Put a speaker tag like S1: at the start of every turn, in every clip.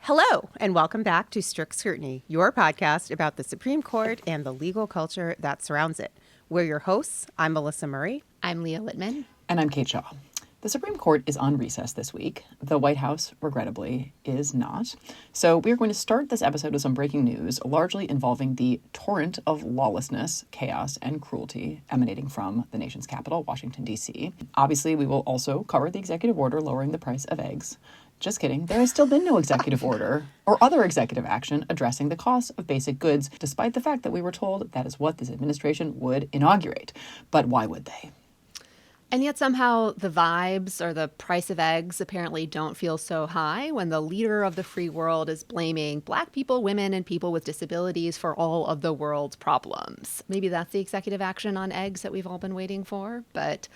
S1: Hello, and welcome back to Strict Scrutiny, your podcast about the Supreme Court and the legal culture that surrounds it. We're your hosts. I'm Melissa Murray.
S2: I'm Leah Littman.
S3: And I'm Kate Shaw. The Supreme Court is on recess this week. The White House, regrettably, is not. So we are going to start this episode with some breaking news, largely involving the torrent of lawlessness, chaos, and cruelty emanating from the nation's capital, Washington, D.C. Obviously, we will also cover the executive order lowering the price of eggs. Just kidding. There has still been no executive order or other executive action addressing the cost of basic goods, despite the fact that we were told that is what this administration would inaugurate. But why would they?
S2: And yet somehow the vibes or the price of eggs apparently don't feel so high when the leader of the free world is blaming Black people, women, and people with disabilities for all of the world's problems. Maybe that's the executive action on eggs that we've all been waiting for, but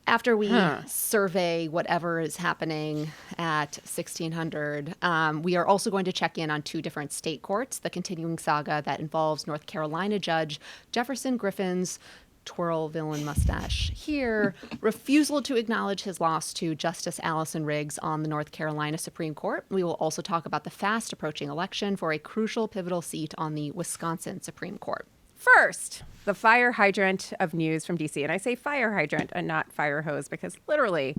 S2: after we survey whatever is happening at 1600, we are also going to check in on two different state courts, the continuing saga that involves North Carolina Judge Jefferson Griffin's twirl villain mustache here, refusal to acknowledge his loss to Justice Allison Riggs on the North Carolina Supreme Court. We will also talk about the fast approaching election for a crucial pivotal seat on the Wisconsin Supreme Court.
S1: First, the fire hydrant of news from D.C. And I say fire hydrant and not fire hose because literally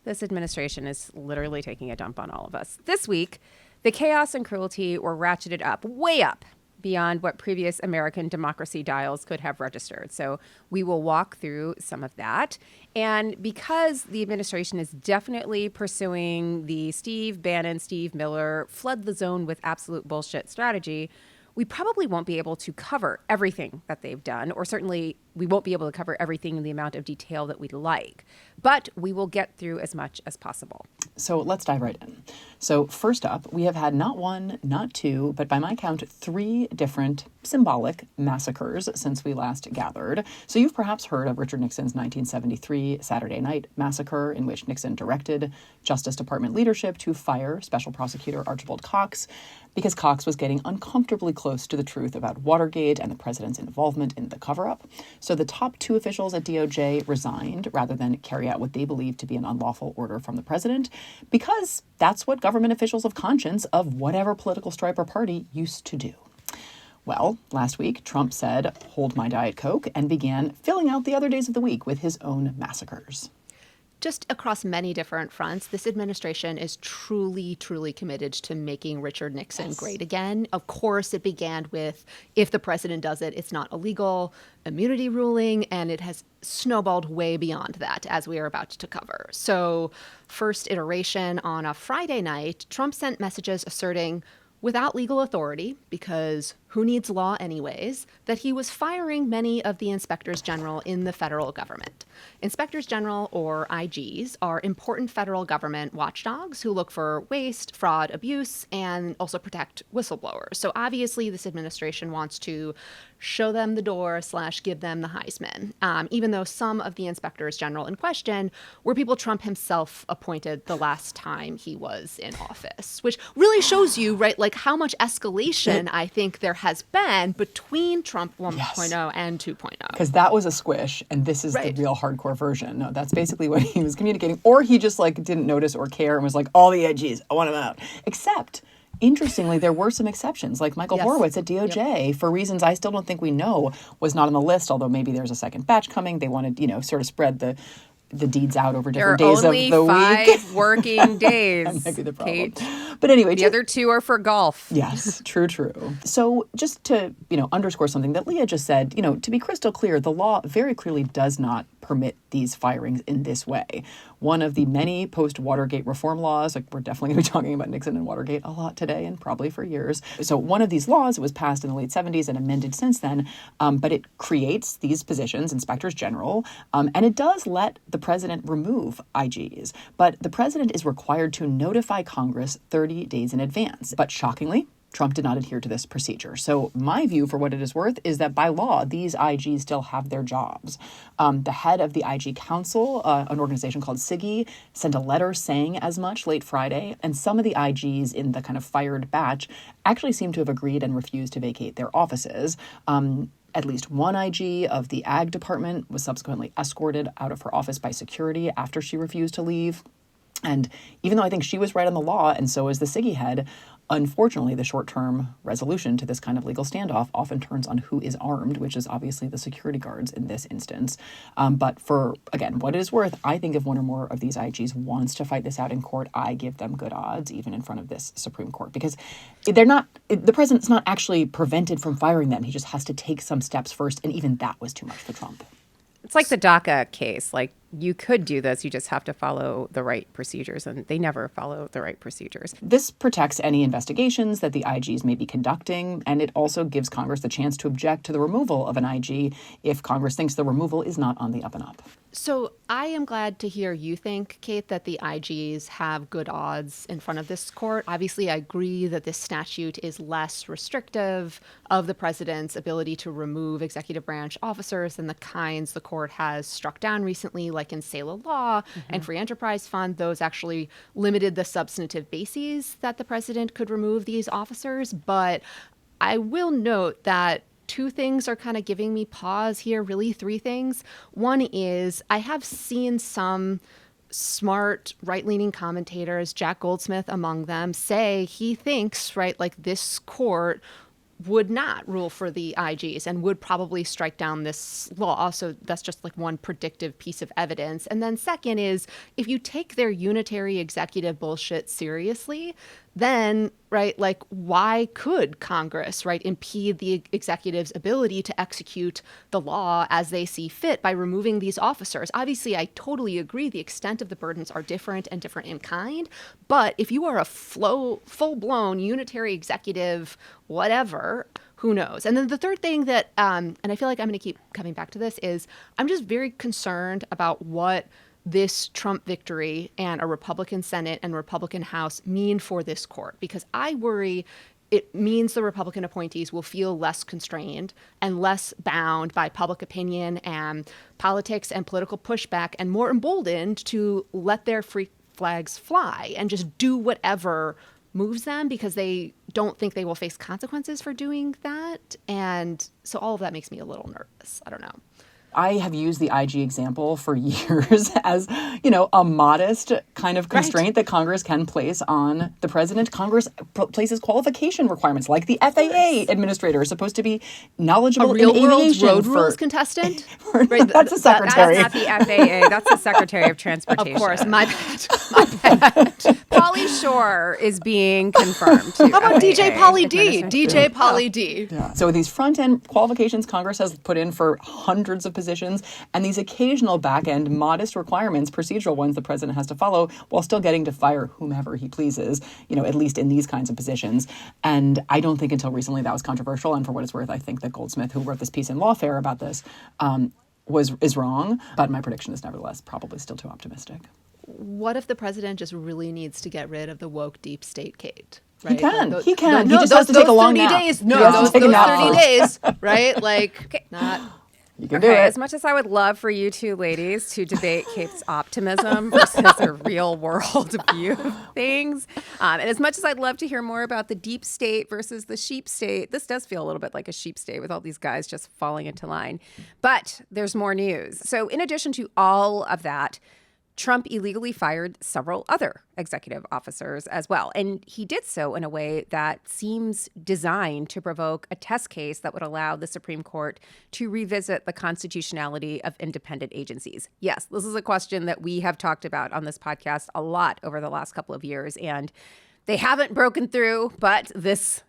S1: this administration is literally taking a dump on all of us. This week, the chaos and cruelty were ratcheted up, way up, beyond what previous American democracy dials could have registered. So we will walk through some of that. And because the administration is definitely pursuing the Steve Bannon, Steve Miller, flood the zone with absolute bullshit strategy, we probably won't be able to cover everything that they've done, or certainly we won't be able to cover everything in the amount of detail that we'd like. But we will get through as much as possible.
S3: So let's dive right in. So first up, we have had not one, not two, but by my count, 3 different symbolic massacres since we last gathered. So you've perhaps heard of Richard Nixon's 1973 Saturday Night Massacre, in which Nixon directed Justice Department leadership to fire Special Prosecutor Archibald Cox because Cox was getting uncomfortably close to the truth about Watergate and the president's involvement in the cover-up. So the top 2 officials at DOJ resigned rather than carry out what they believed to be an unlawful order from the president, because that's what government officials of conscience of whatever political stripe or party used to do. Well, last week, Trump said, "Hold my Diet Coke," and began filling out the other days of the week with his own massacres.
S2: Just across many different fronts, this administration is truly, truly committed to making Richard Nixon great again. Of course, it began with, if the president does it, it's not illegal, immunity ruling, and it has snowballed way beyond that, as we are about to cover. So, first iteration on a Friday night, Trump sent messages asserting, without legal authority, because who needs law anyways, that he was firing many of the inspectors general in the federal government. Inspectors general, or IGs, are important federal government watchdogs who look for waste, fraud, abuse, and also protect whistleblowers. So obviously this administration wants to show them the door / give them the Heisman, even though some of the inspectors general in question were people Trump himself appointed the last time he was in office, which really shows you, right, like how much escalation I think there has been between Trump 1.0 and 2.0.
S3: Because that was a squish, and this is the real hardcore version. No, that's basically what he was communicating. Or he just like didn't notice or care and was like, all the IGs, I want them out. Except, interestingly, there were some exceptions, like Michael Horowitz at DOJ, for reasons I still don't think we know, was not on the list, although maybe there's a second batch coming. They wanted, sort of spread the deeds out over different days of the week.
S1: There are only 5 working days.
S3: That might be the problem.
S1: Kate.
S3: But anyway,
S1: the other 2 are for golf.
S3: Yes, true. So just to, underscore something that Leah just said, to be crystal clear, the law very clearly does not permit these firings in this way. One of the many post-Watergate reform laws, like we're definitely going to be talking about Nixon and Watergate a lot today and probably for years. So one of these laws, it was passed in the late 70s and amended since then, but it creates these positions, inspectors general, and it does let the president remove IGs. But the president is required to notify Congress 30 days in advance. But shockingly, Trump did not adhere to this procedure. So my view, for what it is worth, is that by law, these IGs still have their jobs. The head of the IG Council, an organization called SIGI, sent a letter saying as much late Friday, and some of the IGs in the kind of fired batch actually seem to have agreed and refused to vacate their offices. At least one IG of the Ag Department was subsequently escorted out of her office by security after she refused to leave. And even though I think she was right on the law, and so is the SIGI head, Unfortunately, the short-term resolution to this kind of legal standoff often turns on who is armed, which is obviously the security guards in this instance. But for, again, what it is worth, I think if one or more of these IGs wants to fight this out in court, I give them good odds, even in front of this Supreme Court, because the president's not actually prevented from firing them. He just has to take some steps first, and even that was too much for Trump.
S1: It's like the DACA case. Like, you could do this, you just have to follow the right procedures, and they never follow the right procedures.
S3: This protects any investigations that the IGs may be conducting, and it also gives Congress the chance to object to the removal of an IG if Congress thinks the removal is not on the up and up.
S2: So I am glad to hear you think, Kate, that the IGs have good odds in front of this court. Obviously, I agree that this statute is less restrictive of the president's ability to remove executive branch officers than the kinds the court has struck down recently, like in Salah Law and Free Enterprise Fund. Those actually limited the substantive bases that the president could remove these officers. But I will note that two things are kind of giving me pause here, really three things. One is I have seen some smart right-leaning commentators, Jack Goldsmith among them, say he thinks, right, like this court would not rule for the IGs and would probably strike down this law. So that's just like one predictive piece of evidence. And then second is, if you take their unitary executive bullshit seriously, then, right, like, why could Congress, right, impede the executive's ability to execute the law as they see fit by removing these officers? Obviously, I totally agree the extent of the burdens are different and different in kind. But if you are a full-blown unitary executive, whatever, who knows? And then the third thing that, and I feel like I'm going to keep coming back to this, is I'm just very concerned about what this Trump victory and a Republican Senate and Republican House mean for this court, because I worry it means the Republican appointees will feel less constrained and less bound by public opinion and politics and political pushback, and more emboldened to let their free flags fly and just do whatever moves them, because they don't think they will face consequences for doing that. And so all of that makes me a little nervous. I don't know.
S3: I have used the IG example for years as, a modest kind of constraint that Congress can place on the president. Congress places qualification requirements, like the FAA administrator is supposed to be knowledgeable in aviation.
S2: A real-world road rules contestant?
S3: Right, that's the secretary.
S1: That's not the FAA. That's the Secretary of Transportation.
S2: Of course, my bad.
S1: Pauly Shore is being confirmed.
S2: How about DJ Pauly D? DJ Pauly D.
S3: Yeah. So these front-end qualifications Congress has put in for hundreds of positions, and these occasional back-end modest requirements, procedural ones the president has to follow, while still getting to fire whomever he pleases, at least in these kinds of positions. And I don't think until recently that was controversial. And for what it's worth, I think that Goldsmith, who wrote this piece in Lawfare about this, is wrong. But my prediction is nevertheless probably still too optimistic.
S2: What if the president just really needs to get rid of the woke deep state, Kate? Right?
S3: He can.
S2: Like
S3: He just has to take a long nap.
S2: Days, those 30 days, right? Like,
S1: okay.
S3: You can do it.
S1: As much as I would love for you two ladies to debate Kate's optimism versus a real world view of things, and as much as I'd love to hear more about the deep state versus the sheep state, this does feel a little bit like a sheep state with all these guys just falling into line. But there's more news. So in addition to all of that, Trump illegally fired several other executive officers as well. And he did so in a way that seems designed to provoke a test case that would allow the Supreme Court to revisit the constitutionality of independent agencies. Yes, this is a question that we have talked about on this podcast a lot over the last couple of years, and they haven't broken through, but this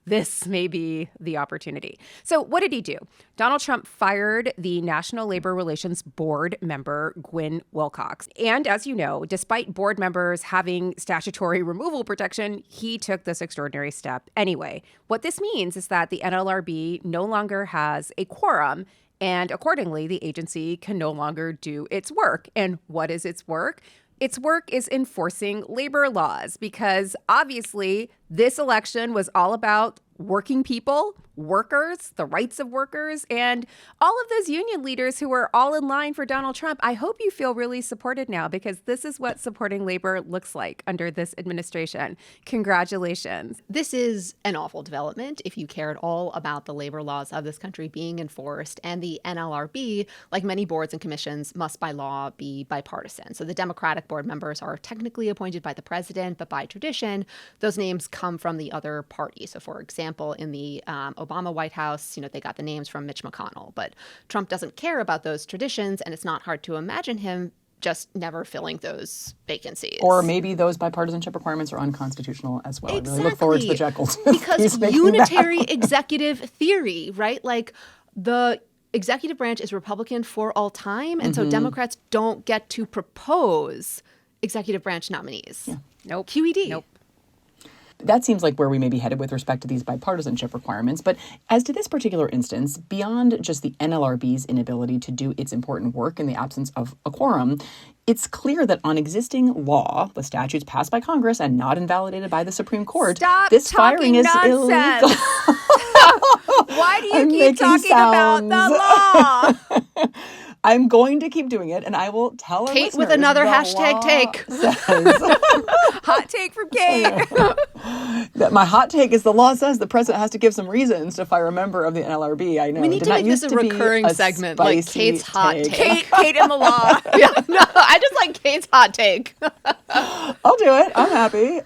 S1: may be the opportunity. So what did he do? Donald Trump fired the National Labor Relations Board member, Gwyn Wilcox. And as you know, despite board members having statutory removal protection, he took this extraordinary step anyway. What this means is that the NLRB no longer has a quorum, and accordingly, the agency can no longer do its work. And what is its work? Its work is enforcing labor laws, because obviously this election was all about working people, workers, the rights of workers, and all of those union leaders who were all in line for Donald Trump. I hope you feel really supported now, because this is what supporting labor looks like under this administration. Congratulations.
S2: This is an awful development if you care at all about the labor laws of this country being enforced. And the NLRB, like many boards and commissions, must by law be bipartisan. So the Democratic board members are technically appointed by the president, but by tradition, those names come from the other party. So, for example, in the Obama White House, they got the names from Mitch McConnell. But Trump doesn't care about those traditions, and it's not hard to imagine him just never filling those vacancies.
S3: Or maybe those bipartisanship requirements are unconstitutional as well.
S2: Exactly.
S3: I really look forward to the Jekyll.
S2: Because unitary executive theory, right? Like the executive branch is Republican for all time, and so Democrats don't get to propose executive branch nominees.
S3: Yeah.
S1: Nope.
S2: QED.
S1: Nope.
S3: That seems like where we may be headed with respect to these bipartisanship requirements. But as to this particular instance, beyond just the NLRB's inability to do its important work in the absence of a quorum, it's clear that on existing law, the statutes passed by Congress and not invalidated by the Supreme Court,
S1: Stop
S3: this
S1: talking
S3: firing is
S1: nonsense.
S3: illegal.
S1: Why do you
S3: I'm
S1: keep
S3: making
S1: talking
S3: sounds.
S1: about the law?
S3: I'm going to keep doing it, and I will tell our
S2: Kate with
S3: listeners
S2: another
S3: the
S2: hashtag
S3: law
S2: take.
S3: says-
S1: Hot take from Kate.
S3: that my hot take is the law says the president has to give some reasons to fire a member of the NLRB. I know.
S2: We need
S3: It did
S2: to
S3: not
S2: make this
S3: used
S2: a
S3: to be
S2: recurring segment, like
S3: spicy
S2: Kate's hot take.
S1: Kate and the law.
S2: Yeah, no, I just like Kate's hot take.
S3: I'll do it. I'm happy.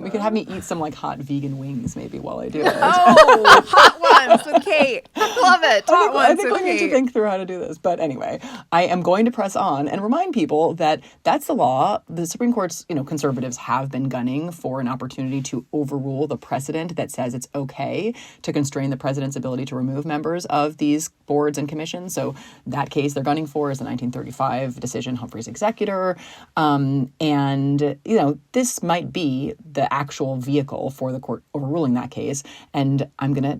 S3: We could have me eat some like hot vegan wings maybe while I do it.
S1: Oh, hot ones with Kate.
S2: Love it.
S3: I think we need to think through how to do this. But anyway, I am going to press on and remind people that that's the law. The Supreme Court's, conservatives have been gunning for an opportunity to overrule the precedent that says it's okay to constrain the president's ability to remove members of these boards and commissions. So that case they're gunning for is the 1935 decision, Humphrey's Executor. And, this might be the actual vehicle for the court overruling that case. And I'm going to,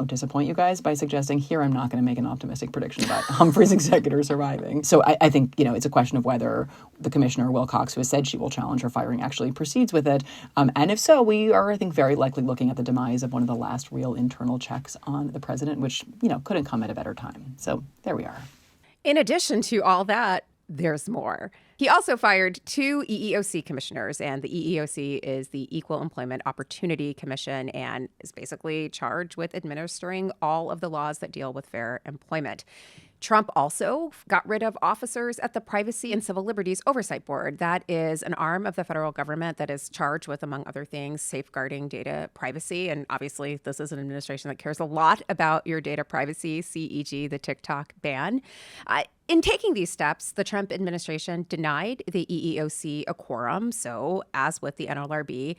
S3: disappoint you guys by suggesting here I'm not going to make an optimistic prediction about Humphrey's Executor surviving. So I think, it's a question of whether the commissioner, Wilcox, who has said she will challenge her firing, actually proceeds with it. And if so, we are, I think, very likely looking at the demise of one of the last real internal checks on the president, which, couldn't come at a better time. So there we are.
S1: In addition to all that, there's more. He also fired 2 EEOC commissioners, and the EEOC is the Equal Employment Opportunity Commission and is basically charged with administering all of the laws that deal with fair employment. Trump also got rid of officers at the Privacy and Civil Liberties Oversight Board. That is an arm of the federal government that is charged with, among other things, safeguarding data privacy. And obviously, this is an administration that cares a lot about your data privacy, CEG, the TikTok ban. In taking these steps, the Trump administration denied the EEOC a quorum. So, as with the NLRB,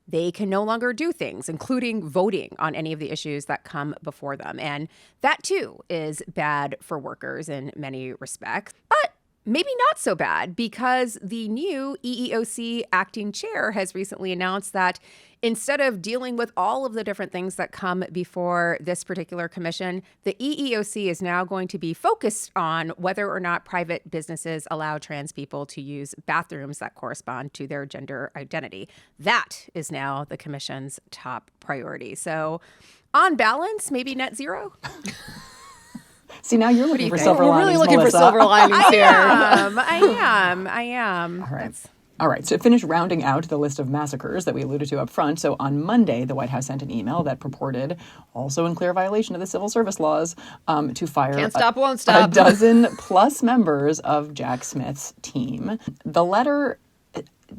S1: they can no longer do things, including voting on any of the issues that come before them. And that, too, is bad for workers in many respects. But maybe not so bad, because the new EEOC acting chair has recently announced that instead of dealing with all of the different things that come before this particular commission, the EEOC is now going to be focused on whether or not private businesses allow trans people to use bathrooms that correspond to their gender identity. That is now the commission's top priority. So on balance, maybe net zero?
S3: See, now you're looking for silver
S2: We're
S3: linings,
S2: really looking
S3: Melissa.
S2: for silver linings here.
S1: I am.
S3: All right. All right, so to finish rounding out the list of massacres that we alluded to up front, so on Monday, the White House sent an email that purported, also in clear violation of the civil service laws, to fire
S2: Can't stop, won't stop.
S3: a dozen plus members of Jack Smith's team. The letter,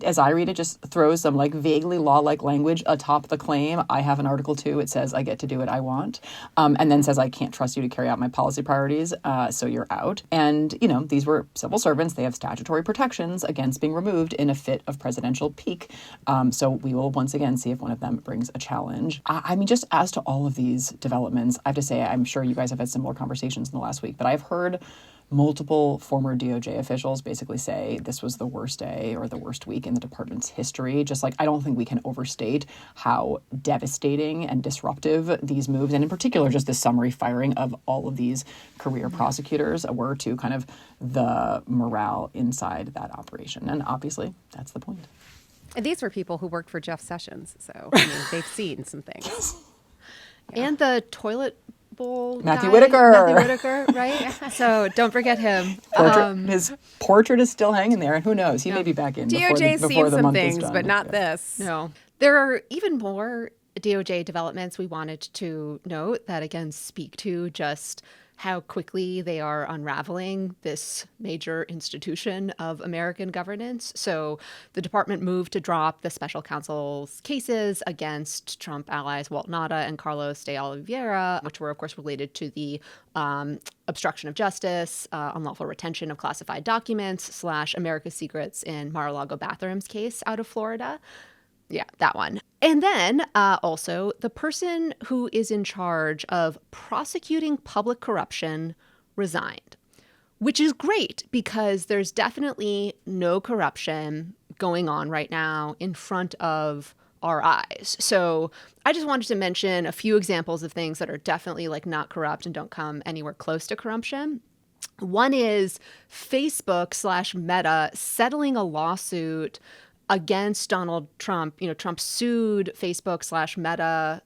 S3: as I read it, just throws some vaguely law-like language atop the claim. I have an Article 2. It says I get to do what I want, and then says I can't trust you to carry out my policy priorities, so you're out. And, these were civil servants. They have statutory protections against being removed in a fit of presidential pique. So we will once again see if one of them brings a challenge. I mean, just as to all of these developments, I have to say I'm sure you guys have had similar conversations in the last week, but I've heard multiple former DOJ officials basically say this was the worst day or the worst week in the department's history. Just I don't think we can overstate how devastating and disruptive these moves, and in particular just the summary firing of all of these career prosecutors, were to kind of the morale inside that operation. And obviously, that's the point.
S1: And these were people who worked for Jeff Sessions, so they've seen some things.
S2: Yeah. And the toilet bowl
S3: Matthew
S2: guy,
S3: Whitaker.
S2: Matthew Whitaker, right? So don't forget him.
S3: His portrait is still hanging there, and who knows? He may be back in
S1: DOJ's
S3: before
S1: seen
S3: the
S1: some
S3: month
S1: things,
S3: is done.
S1: but not this.
S2: No. There are even more DOJ developments, we wanted to note that, again, speak to just how quickly they are unraveling this major institution of American governance. So the department moved to drop the special counsel's cases against Trump allies Walt Nauta and Carlos de Oliveira, which were, of course, related to the obstruction of justice, unlawful retention of classified documents / America's Secrets in Mar-a-Lago bathrooms case out of Florida. Yeah, that one. And then also the person who is in charge of prosecuting public corruption resigned, which is great because there's definitely no corruption going on right now in front of our eyes. So I just wanted to mention a few examples of things that are definitely like not corrupt and don't come anywhere close to corruption. One is Facebook / Meta settling a lawsuit against Donald Trump. You know, Trump sued Facebook / Meta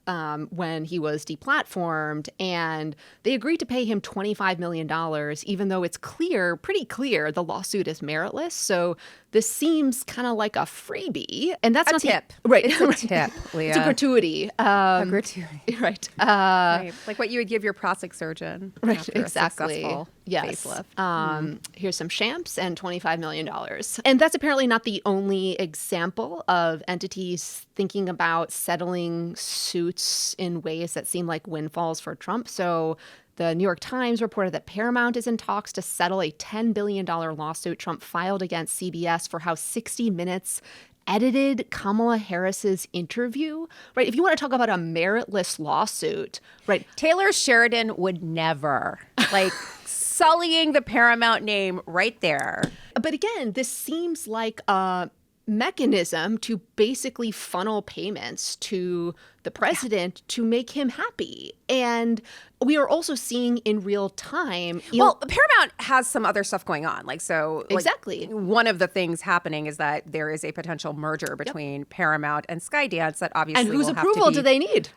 S2: when he was deplatformed, and they agreed to pay him $25 million, even though it's pretty clear, the lawsuit is meritless. So this seems kind of like a freebie. And that's not
S1: tip.
S2: Right.
S1: It's a tip, Leah.
S2: It's a gratuity.
S1: A gratuity.
S2: Right.
S1: Right. Like what you would give your plastic surgeon.
S2: Right,
S1: after
S2: exactly.
S1: A successful
S2: Yes.
S1: facelift.
S2: Here's some champs and $25 million. And that's apparently not the only example of entities thinking about settling suits in ways that seem like windfalls for Trump. So the New York Times reported that Paramount is in talks to settle a $10 billion lawsuit Trump filed against CBS for how 60 Minutes edited Kamala Harris's interview, right? If you want to talk about a meritless lawsuit, right?
S1: Taylor Sheridan would never, like, sullying the Paramount name right there.
S2: But again, this seems like a mechanism to basically funnel payments to the president to make him happy. And we are also seeing in real time.
S1: Well, Paramount has some other stuff going on.
S2: Exactly.
S1: One of the things happening is that there is a potential merger between Paramount and Skydance that obviously
S2: And whose
S1: will have
S2: approval
S1: to be,
S2: do they need?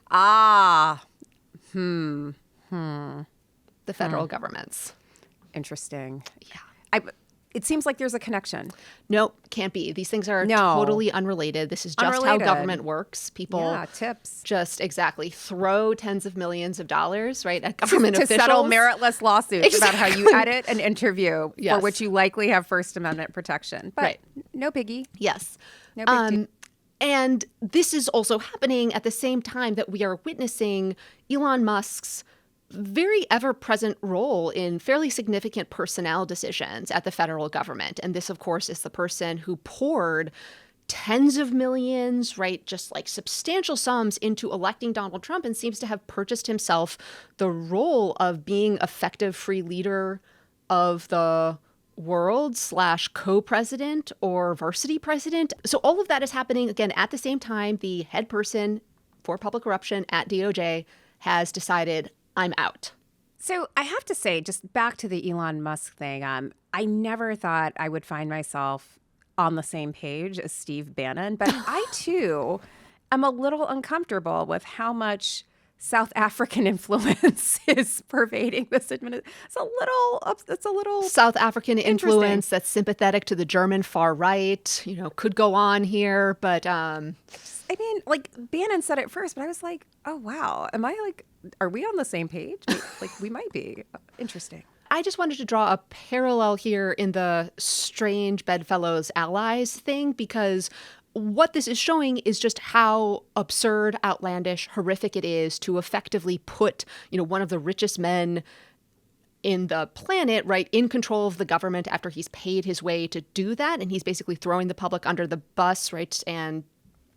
S2: The federal government's.
S1: Interesting.
S2: Yeah.
S1: It seems like there's a connection.
S2: Nope, can't be. These things are
S1: No.
S2: totally unrelated. This is just
S1: Unrelated.
S2: how government works. People
S1: tips.
S2: just throw tens of millions of dollars, right, at government
S1: to
S2: officials.
S1: settle meritless lawsuits about how you
S2: Exactly.
S1: edit an interview for
S2: Yes.
S1: which you likely have First Amendment protection. But
S2: Right.
S1: no biggie.
S2: Yes.
S1: No big deal.
S2: And this is also happening at the same time that we are witnessing Elon Musk's very ever-present role in fairly significant personnel decisions at the federal government. And this, of course, is the person who poured tens of millions, right, just like substantial sums into electing Donald Trump and seems to have purchased himself the role of being effective free leader of the world / co-president or varsity president. So all of that is happening, again, at the same time. The head person for public corruption at DOJ has decided, I'm out.
S1: So I have to say, just back to the Elon Musk thing, I never thought I would find myself on the same page as Steve Bannon, but I too am a little uncomfortable with how much South African influence is pervading this administration. It's a little
S2: South African influence that's sympathetic to the German far right, could go on here, but
S1: I mean, like, Bannon said it first, but I was like, oh, wow. Are we on the same page? We might be. Interesting.
S2: I just wanted to draw a parallel here in the strange bedfellows allies thing, because what this is showing is just how absurd, outlandish, horrific it is to effectively put, one of the richest men in the planet, right, in control of the government after he's paid his way to do that. And he's basically throwing the public under the bus, right, and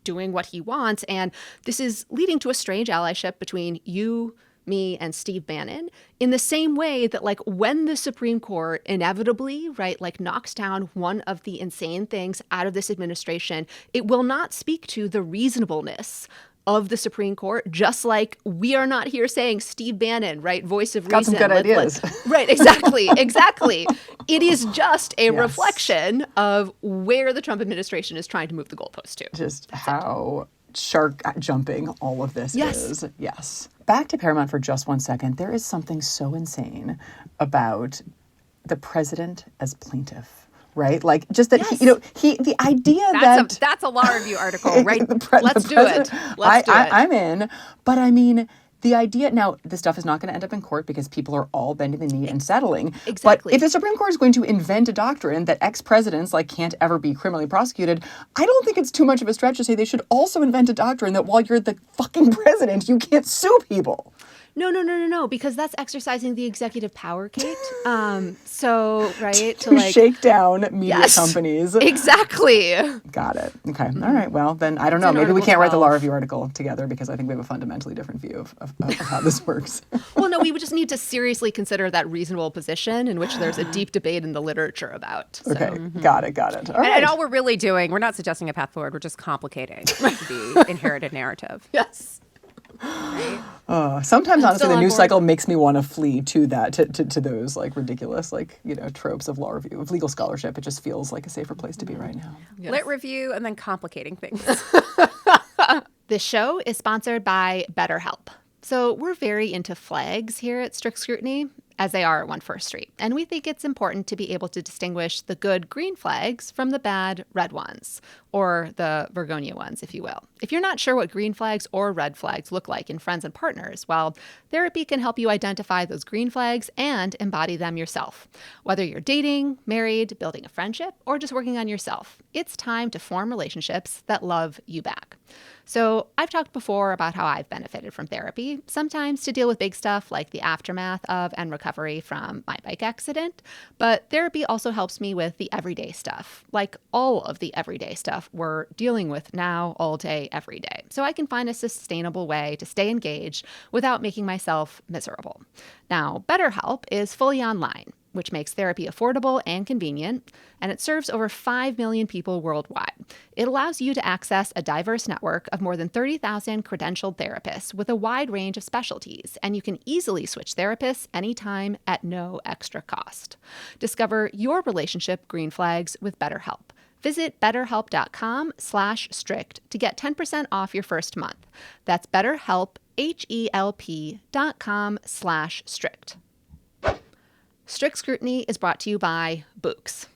S2: doing what he wants. And this is leading to a strange allyship between you, me, and Steve Bannon, in the same way that, like, when the Supreme Court inevitably, right, like, knocks down one of the insane things out of this administration, it will not speak to the reasonableness of the Supreme Court, just like we are not here saying Steve Bannon, right, voice of
S3: Got
S2: reason.
S3: some good ideas.
S2: Right, exactly. It is just a reflection of where the Trump administration is trying to move the goalpost to.
S3: Just how shark jumping all of this
S2: Yes.
S3: is. Yes. Back to Paramount for just 1 second. There is something so insane about the president as plaintiff. right? Like just that
S2: Yes.
S3: the idea
S1: That's a law review article, right?
S2: Let's do it. Let's do it.
S3: I'm in, but I mean, the idea now, this stuff is not going to end up in court because people are all bending the knee and settling.
S2: Exactly.
S3: But if the Supreme Court is going to invent a doctrine that ex-presidents can't ever be criminally prosecuted, I don't think it's too much of a stretch to say they should also invent a doctrine that while you're the fucking president, you can't sue people.
S2: No, because that's exercising the executive power, Kate. Right? To
S3: shake down media
S2: Yes,
S3: companies.
S2: Exactly.
S3: Got it. Okay. All right. Well, then I don't know. Maybe we can't write the law review article together because I think we have a fundamentally different view of how this works.
S2: Well, no, we would just need to seriously consider that reasonable position in which there's a deep debate in the literature about. So.
S3: Okay. Got it. All right.
S1: And all we're really doing, we're not suggesting a path forward. We're just complicating the inherited narrative.
S2: Yes.
S3: Sometimes, honestly, the
S2: on
S3: news
S2: board.
S3: cycle makes me want to flee to that, to those ridiculous, tropes of law review, of legal scholarship. It just feels like a safer place to be right now.
S2: Yes.
S1: Lit review and then complicating things.
S2: This show is sponsored by BetterHelp. So we're very into flags here at Strict Scrutiny, as they are at 1 Street. And we think it's important to be able to distinguish the good green flags from the bad red ones, or the Vergonia ones, if you will. If you're not sure what green flags or red flags look like in friends and partners, well, therapy can help you identify those green flags and embody them yourself. Whether you're dating, married, building a friendship, or just working on yourself, it's time to form relationships that love you back. So I've talked before about how I've benefited from therapy, sometimes to deal with big stuff like the aftermath of and recovery from my bike accident, but therapy also helps me with the everyday stuff, like all of the everyday stuff we're dealing with now, all day, every day, so I can find a sustainable way to stay engaged without making myself miserable. Now, BetterHelp is fully online, which makes therapy affordable and convenient, and it serves over 5 million people worldwide. It allows you to access a diverse network of more than 30,000 credentialed therapists with a wide range of specialties, and you can easily switch therapists anytime at no extra cost. Discover your relationship green flags with BetterHelp. Visit betterhelp.com/strict to get 10% off your first month. That's BetterHelp, HELP.com/strict. Strict Scrutiny is brought to you by Books.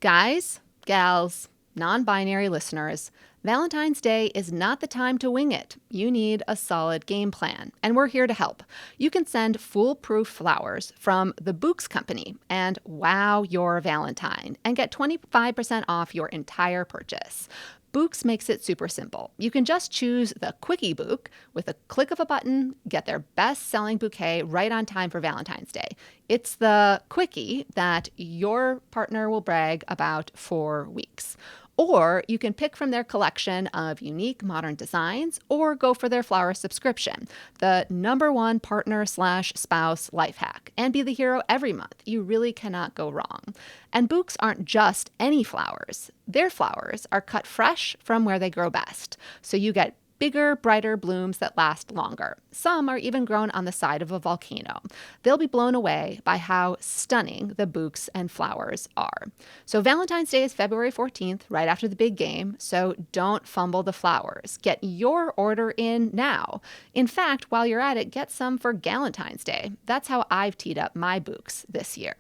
S2: Guys, gals, non-binary listeners, Valentine's Day is not the time to wing it. You need a solid game plan, and we're here to help. You can send foolproof flowers from the Books Company and wow your Valentine and get 25% off your entire purchase. Books makes it super simple. You can just choose the Quickie Book with a click of a button, get their best-selling bouquet right on time for Valentine's Day. It's the Quickie that your partner will brag about for weeks. Or you can pick from their collection of unique modern designs or go for their flower subscription, the #1 partner/spouse life hack, and be the hero every month. You really cannot go wrong. And Books aren't just any flowers. Their flowers are cut fresh from where they grow best. So you get bigger, brighter blooms that last longer. Some are even grown on the side of a volcano. They'll be blown away by how stunning the bouquets and flowers are. So Valentine's Day is February 14th, right after the big game, so don't fumble the flowers. Get your order in now. In fact, while you're at it, get some for Galentine's Day. That's how I've teed up my bouquets this year.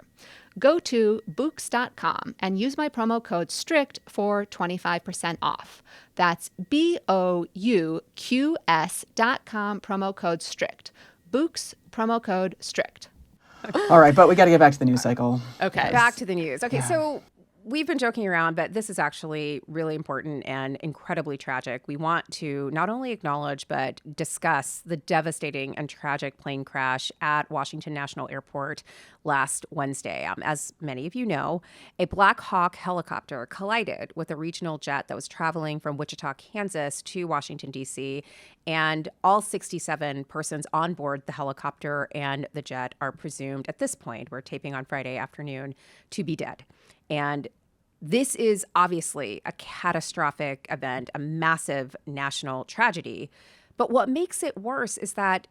S2: Go to Books.com and use my promo code STRICT for 25% off. That's BOUQS.com, promo code STRICT. Books, promo code STRICT.
S3: All right, but we got to get back to the news cycle.
S2: Okay.
S1: Back to the news. Okay, so we've been joking around, but this is actually really important and incredibly tragic. We want to not only acknowledge, but discuss the devastating and tragic plane crash at Washington National Airport last Wednesday. As many of you know, a Black Hawk helicopter collided with a regional jet that was traveling from Wichita, Kansas to Washington, D.C., and all 67 persons on board the helicopter and the jet are presumed, at this point, we're taping on Friday afternoon, to be dead. And this is obviously a catastrophic event, a massive national tragedy. But what makes it worse is that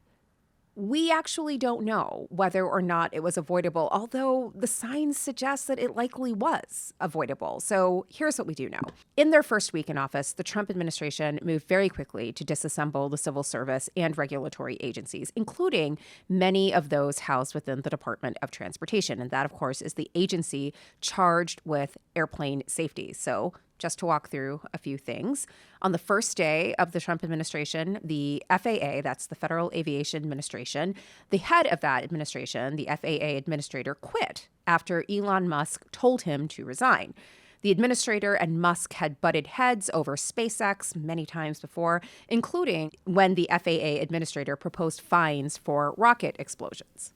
S1: We actually don't know whether or not it was avoidable, although the signs suggest that it likely was avoidable. So here's what we do know. In their first week in office, the Trump administration moved very quickly to disassemble the civil service and regulatory agencies, including many of those housed within the Department of Transportation. And that, of course, is the agency charged with airplane safety. So just to walk through a few things. On the first day of the Trump administration, the FAA, that's the Federal Aviation Administration, the head of that administration, the FAA administrator, quit after Elon Musk told him to resign. The administrator and Musk had butted heads over SpaceX many times before, including when the FAA administrator proposed fines for rocket explosions.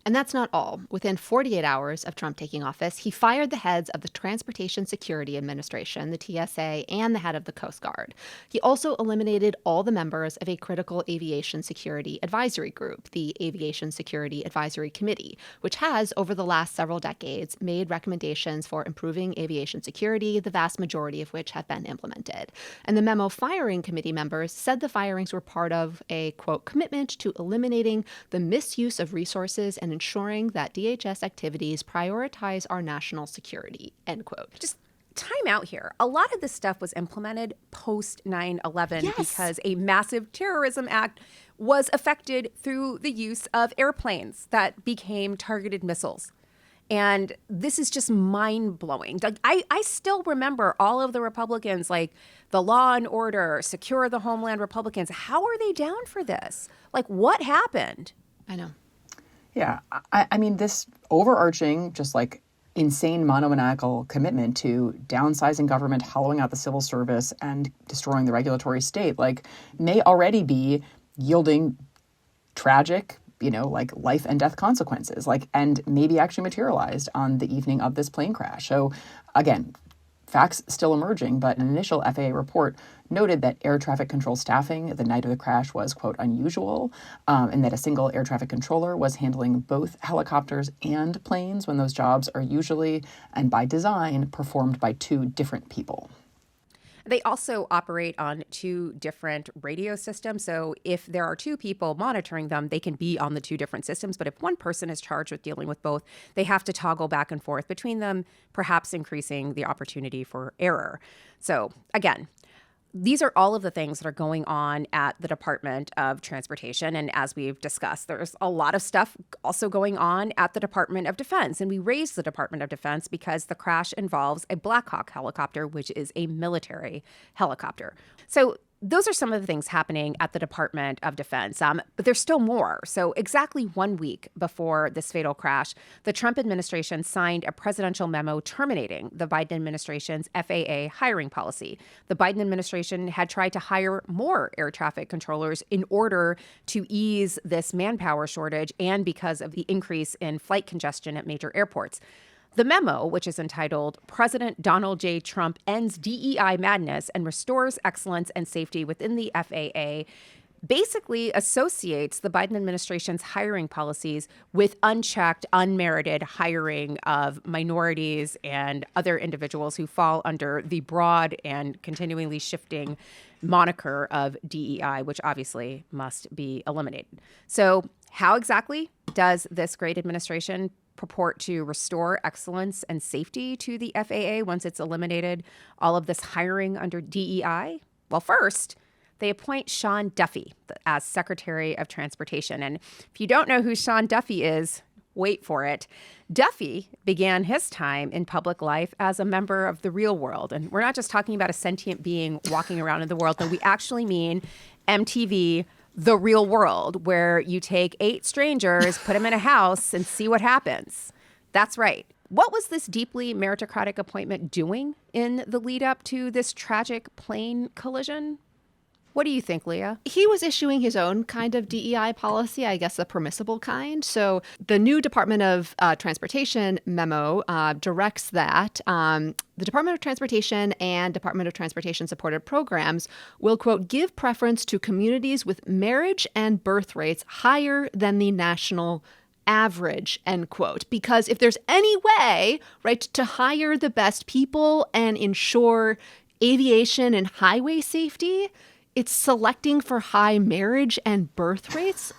S2: And that's not all. Within 48 hours of Trump taking office, he fired the heads of the Transportation Security Administration, the TSA, and the head of the Coast Guard. He also eliminated all the members of a critical aviation security advisory group, the Aviation Security Advisory Committee, which has, over the last several decades, made recommendations for improving aviation security, the vast majority of which have been implemented. And the memo firing committee members said the firings were part of a, quote, commitment to eliminating the misuse of resources and ensuring that DHS activities prioritize our national security, end quote.
S1: Just time out here. A lot of this stuff was implemented post 9/11 because a massive terrorism act was effected through the use of airplanes that became targeted missiles. And this is just mind-blowing. Like, I still remember all of the Republicans, like the Law and Order, Secure the Homeland Republicans. How are they down for this? Like, what happened?
S2: I know.
S3: Yeah, I mean, this overarching, just like insane monomaniacal commitment to downsizing government, hollowing out the civil service, and destroying the regulatory state, like, may already be yielding tragic, like life and death consequences, like, and maybe actually materialized on the evening of this plane crash. So again, facts still emerging, but an initial FAA report noted that air traffic control staffing the night of the crash was, quote, unusual, and that a single air traffic controller was handling both helicopters and planes when those jobs are usually, and by design, performed by two different people.
S1: They also operate on two different radio systems. So if there are two people monitoring them, they can be on the two different systems. But if one person is charged with dealing with both, they have to toggle back and forth between them, perhaps increasing the opportunity for error. So again, these are all of the things that are going on at the Department of Transportation. And as we've discussed, there's a lot of stuff also going on at the Department of Defense. And we raised the Department of Defense because the crash involves a Black Hawk helicopter, which is a military helicopter. So those are some of the things happening at the Department of Defense, but there's still more. So exactly 1 week before this fatal crash, the Trump administration signed a presidential memo terminating the Biden administration's FAA hiring policy. The Biden administration had tried to hire more air traffic controllers in order to ease this manpower shortage and because of the increase in flight congestion at major airports. The memo, which is entitled President Donald J. Trump Ends DEI Madness and Restores Excellence and Safety Within the FAA, basically associates the Biden administration's hiring policies with unchecked, unmerited hiring of minorities and other individuals who fall under the broad and continually shifting moniker of DEI, which obviously must be eliminated. So how exactly does this great administration purport to restore excellence and safety to the FAA once it's eliminated all of this hiring under DEI? Well, first, they appoint Sean Duffy as Secretary of Transportation. And if you don't know who Sean Duffy is, wait for it. Duffy began his time in public life as a member of the real world. And we're not just talking about a sentient being walking around in the world, but we actually mean MTV The Real World, where you take 8 strangers, put them in a house, and see what happens. That's right. What was this deeply meritocratic appointment doing in the lead up to this tragic plane collision? What do you think, Leah?
S2: He was issuing his own kind of DEI policy, I guess a permissible kind. So the new Department of Transportation memo directs that the Department of Transportation and Department of Transportation supported programs will, quote, give preference to communities with marriage and birth rates higher than the national average, end quote. Because if there's any way, right, to hire the best people and ensure aviation and highway safety, it's selecting for high marriage and birth rates.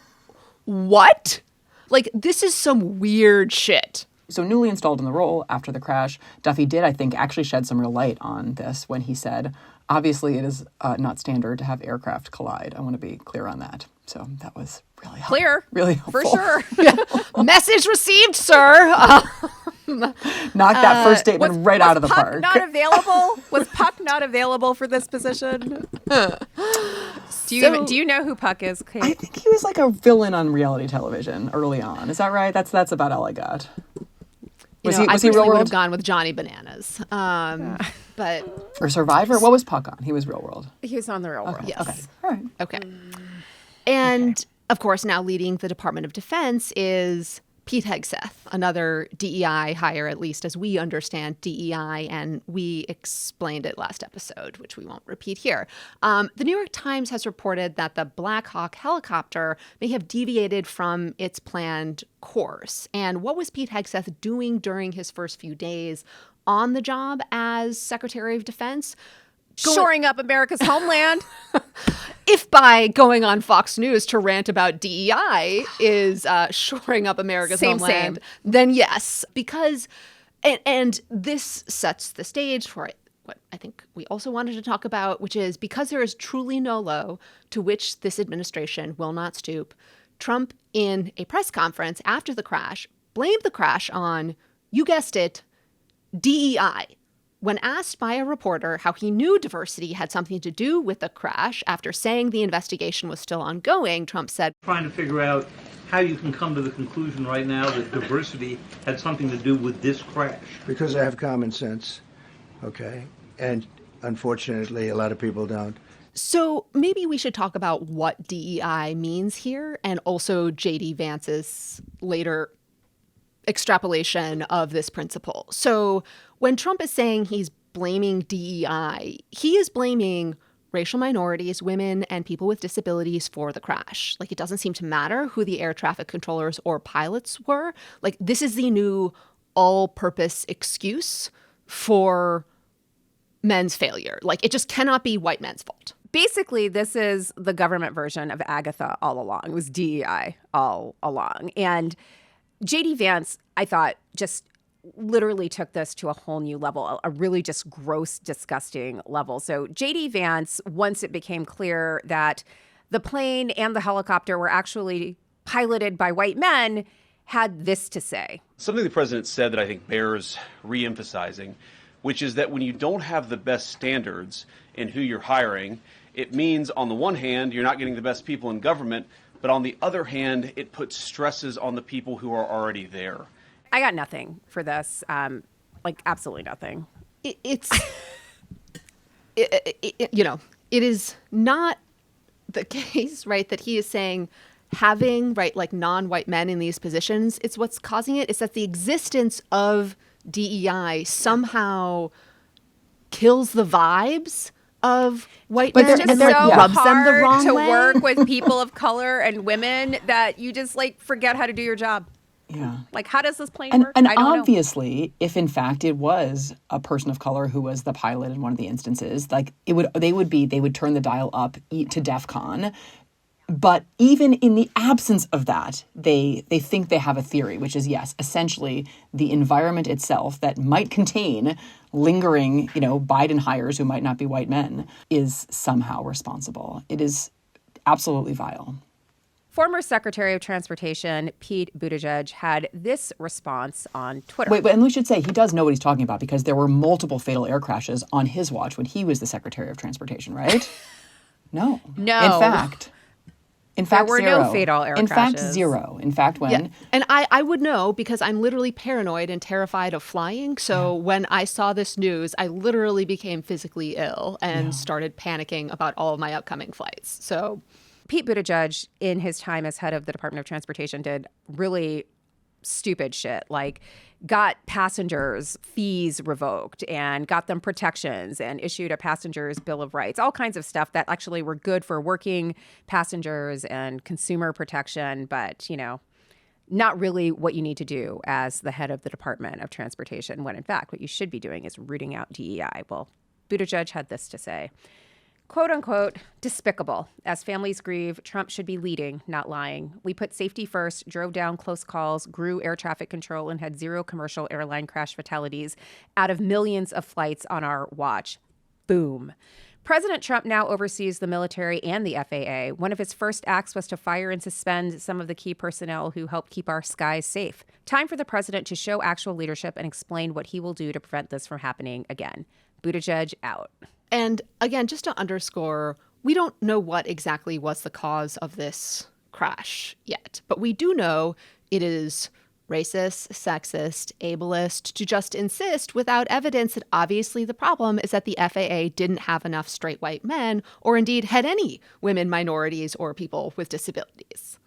S2: what? Like, this is some weird shit.
S3: So newly installed in the role after the crash, Duffy did, I think, actually shed some real light on this when he said, obviously it is not standard to have aircraft collide. I want to be clear on that. So that was really helpful.
S1: Clear.
S3: Really helpful.
S1: For sure.
S2: Message received, sir.
S3: Knocked that first statement right out of the
S1: Puck
S3: park.
S1: not available? Was Puck not available for this position? Do you know who Puck is, Kate?
S3: I think he was like a villain on reality television early on. Is that right? That's about all I got.
S2: I
S3: was he
S2: personally
S3: Real
S2: would
S3: World?
S2: have gone with Johnny Bananas. But
S3: Or Survivor? What was Puck on? He was Real World.
S1: He was on the Real World.
S2: yes.
S3: Okay. All right.
S2: Okay. And of course, now leading the Department of Defense is Pete Hegseth, another DEI hire, at least as we understand DEI, and we explained it last episode, which we won't repeat here. The New York Times has reported that the Black Hawk helicopter may have deviated from its planned course. And what was Pete Hegseth doing during his first few days on the job as Secretary of Defense?
S1: Shoring up America's homeland.
S2: If by going on Fox News to rant about DEI is shoring up America's homeland, then yes, because, and this sets the stage for what I think we also wanted to talk about, which is because there is truly no low to which this administration will not stoop, Trump in a press conference after the crash blamed the crash on, you guessed it, DEI. When asked by a reporter how he knew diversity had something to do with the crash after saying the investigation was still ongoing, Trump said,
S4: trying to figure out how you can come to the conclusion right now that diversity had something to do with this crash.
S5: Because I have common sense, okay? And unfortunately, a lot of people don't.
S2: So maybe we should talk about what DEI means here and also J.D. Vance's later extrapolation of this principle. So when Trump is saying he's blaming DEI, he is blaming racial minorities, women, and people with disabilities for the crash. Like, it doesn't seem to matter who the air traffic controllers or pilots were. Like, this is the new all-purpose excuse for men's failure. Like, it just cannot be white men's fault.
S1: Basically, this is the government version of Agatha all along. It was DEI all along. And J.D. Vance, I thought, just literally took this to a whole new level, a really just gross, disgusting level. So J.D. Vance, once it became clear that the plane and the helicopter were actually piloted by white men, had this to say.
S6: Something the president said that I think bears reemphasizing, which is that when you don't have the best standards in who you're hiring, it means on the one hand, you're not getting the best people in government, but on the other hand, it puts stresses on the people who are already there.
S1: I got nothing for this, like absolutely nothing.
S2: It is not the case, right, that he is saying having, right, like non-white men in these positions, it's what's causing it. It's that the existence of DEI somehow kills the vibes of white men
S1: It's
S2: and
S1: just
S2: like
S1: so
S2: rubs them the
S1: hard
S2: wrong
S1: to
S2: way.
S1: work with people of color and women that you just like forget how to do your job.
S3: Yeah.
S1: Like, how does this plane
S3: And,
S1: work?
S3: and
S1: I don't know.
S3: obviously, if in fact it was a person of color who was the pilot in one of the instances, like they would turn the dial up to DEFCON. But even in the absence of that, they think they have a theory, which is, yes, essentially the environment itself that might contain lingering, Biden hires who might not be white men is somehow responsible. It is absolutely vile.
S1: Former Secretary of Transportation Pete Buttigieg had this response on Twitter.
S3: Wait, and we should say he does know what he's talking about because there were multiple fatal air crashes on his watch when he was the Secretary of Transportation, right? No.
S1: No.
S3: In fact,
S1: there were
S3: zero.
S1: no fatal air
S3: In fact,
S1: crashes.
S3: zero. In fact, when...
S2: Yeah. And I would know because I'm literally paranoid and terrified of flying. So when I saw this news, I literally became physically ill and started panicking about all of my upcoming flights. So
S1: Pete Buttigieg, in his time as head of the Department of Transportation, did really stupid shit, like got passengers' fees revoked and got them protections and issued a passenger's bill of rights, all kinds of stuff that actually were good for working passengers and consumer protection, but, not really what you need to do as the head of the Department of Transportation, when in fact what you should be doing is rooting out DEI. Well, Buttigieg had this to say. quote unquote, despicable. As families grieve, Trump should be leading, not lying. We put safety first, drove down close calls, grew air traffic control, and had 0 commercial airline crash fatalities out of millions of flights on our watch. Boom. President Trump now oversees the military and the FAA. One of his first acts was to fire and suspend some of the key personnel who helped keep our skies safe. Time for the president to show actual leadership and explain what he will do to prevent this from happening again. Buttigieg out.
S2: And again, just to underscore, we don't know what exactly was the cause of this crash yet, but we do know it is racist, sexist, ableist to just insist without evidence that obviously the problem is that the FAA didn't have enough straight white men or indeed had any women, minorities, or people with disabilities.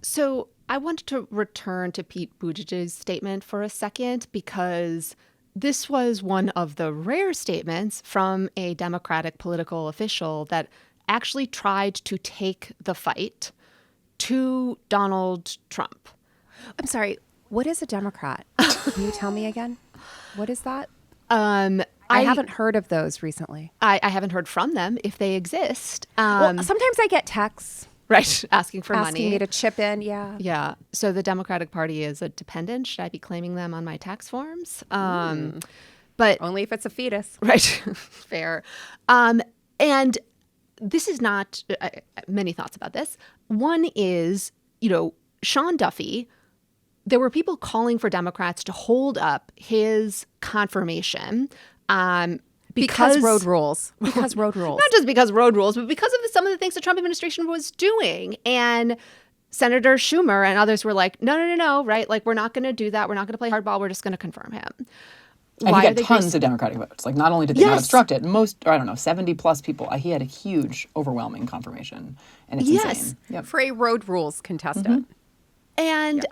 S2: So I wanted to return to Pete Buttigieg's statement for a second because this was one of the rare statements from a Democratic political official that actually tried to take the fight to Donald Trump.
S1: I'm sorry, what is a Democrat? Can you tell me again? What is that? I haven't heard of those recently.
S2: I haven't heard from them if they exist.
S1: Well, sometimes I get texts.
S2: Right, asking for money.
S1: Asking me to chip in, yeah.
S2: Yeah, so the Democratic Party is a dependent. Should I be claiming them on my tax forms? But
S1: only if it's a fetus.
S2: Right, fair. And this is not many thoughts about this. One is, Sean Duffy, there were people calling for Democrats to hold up his confirmation
S1: because road rules. Because road rules.
S2: Not just because road rules, but because of some of the things the Trump administration was doing. And Senator Schumer and others were like, no, right? Like, we're not going to do that. We're not going to play hardball. We're just going to confirm him.
S3: And he got tons of Democratic votes. Like, not only did they not obstruct it, 70 plus people. He had a huge, overwhelming confirmation. And it's insane.
S1: Yep. For a road rules contestant.
S2: And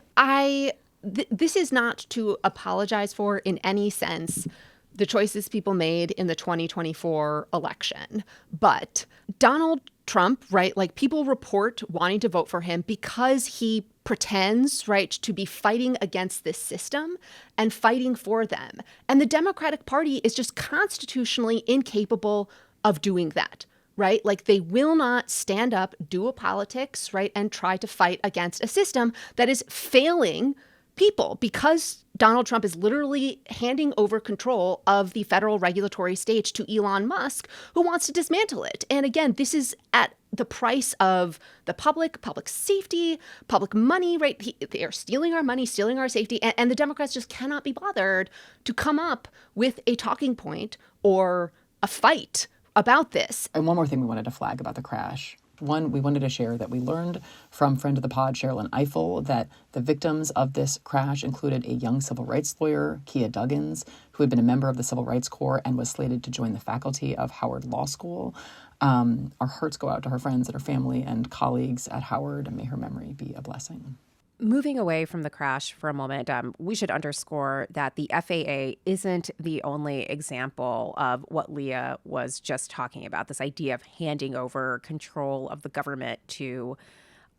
S2: this is not to apologize for in any sense the choices people made in the 2024 election. But Donald Trump, right, like people report wanting to vote for him because he pretends, right, to be fighting against this system and fighting for them. And the Democratic Party is just constitutionally incapable of doing that, right? Like they will not stand up, do a politics, right, and try to fight against a system that is failing people because Donald Trump is literally handing over control of the federal regulatory stage to Elon Musk, who wants to dismantle it. And again, this is at the price of the public safety, public money, right? They are stealing our money, stealing our safety, and the Democrats just cannot be bothered to come up with a talking point or a fight about this.
S3: And one more thing we wanted to flag about the crash. One, we wanted to share that we learned from friend of the pod, Sherilyn Eiffel, that the victims of this crash included a young civil rights lawyer, Kia Duggins, who had been a member of the Civil Rights Corps and was slated to join the faculty of Howard Law School. Our hearts go out to her friends and her family and colleagues at Howard, and may her memory be a blessing.
S1: Moving away from the crash for a moment, we should underscore that the FAA isn't the only example of what Leah was just talking about, this idea of handing over control of the government to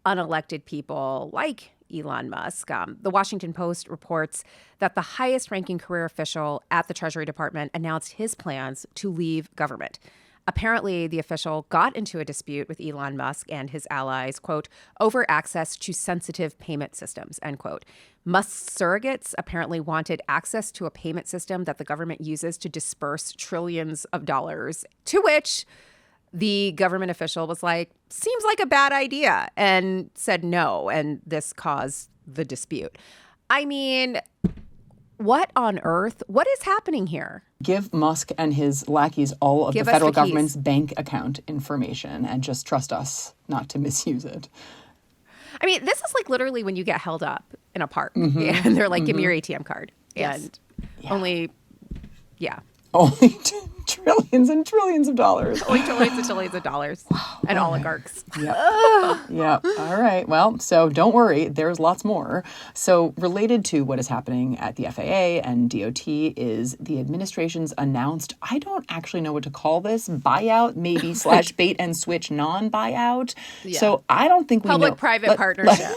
S1: unelected people like Elon Musk. The Washington Post reports that the highest-ranking career official at the Treasury Department announced his plans to leave government. Apparently, the official got into a dispute with Elon Musk and his allies, quote, over access to sensitive payment systems, end quote. Musk's surrogates apparently wanted access to a payment system that the government uses to disperse trillions of dollars, to which the government official was like, seems like a bad idea, and said no, and this caused the dispute. I mean, what on earth? What is happening here?
S3: Give Musk and his lackeys all of the federal government's bank account information and just trust us not to misuse it.
S1: I mean, this is like literally when you get held up in a park and they're like, give me your ATM card.
S2: Yes.
S1: And only
S3: trillions and trillions of dollars.
S1: Only trillions and trillions of dollars. And oligarchs.
S3: Yeah. All right. Well, so don't worry. There's lots more. So related to what is happening at the FAA and DOT is the administration's announced, I don't actually know what to call this, buyout, maybe / bait and switch non-buyout. Yeah. So I don't think we know.
S1: Public-private partnership.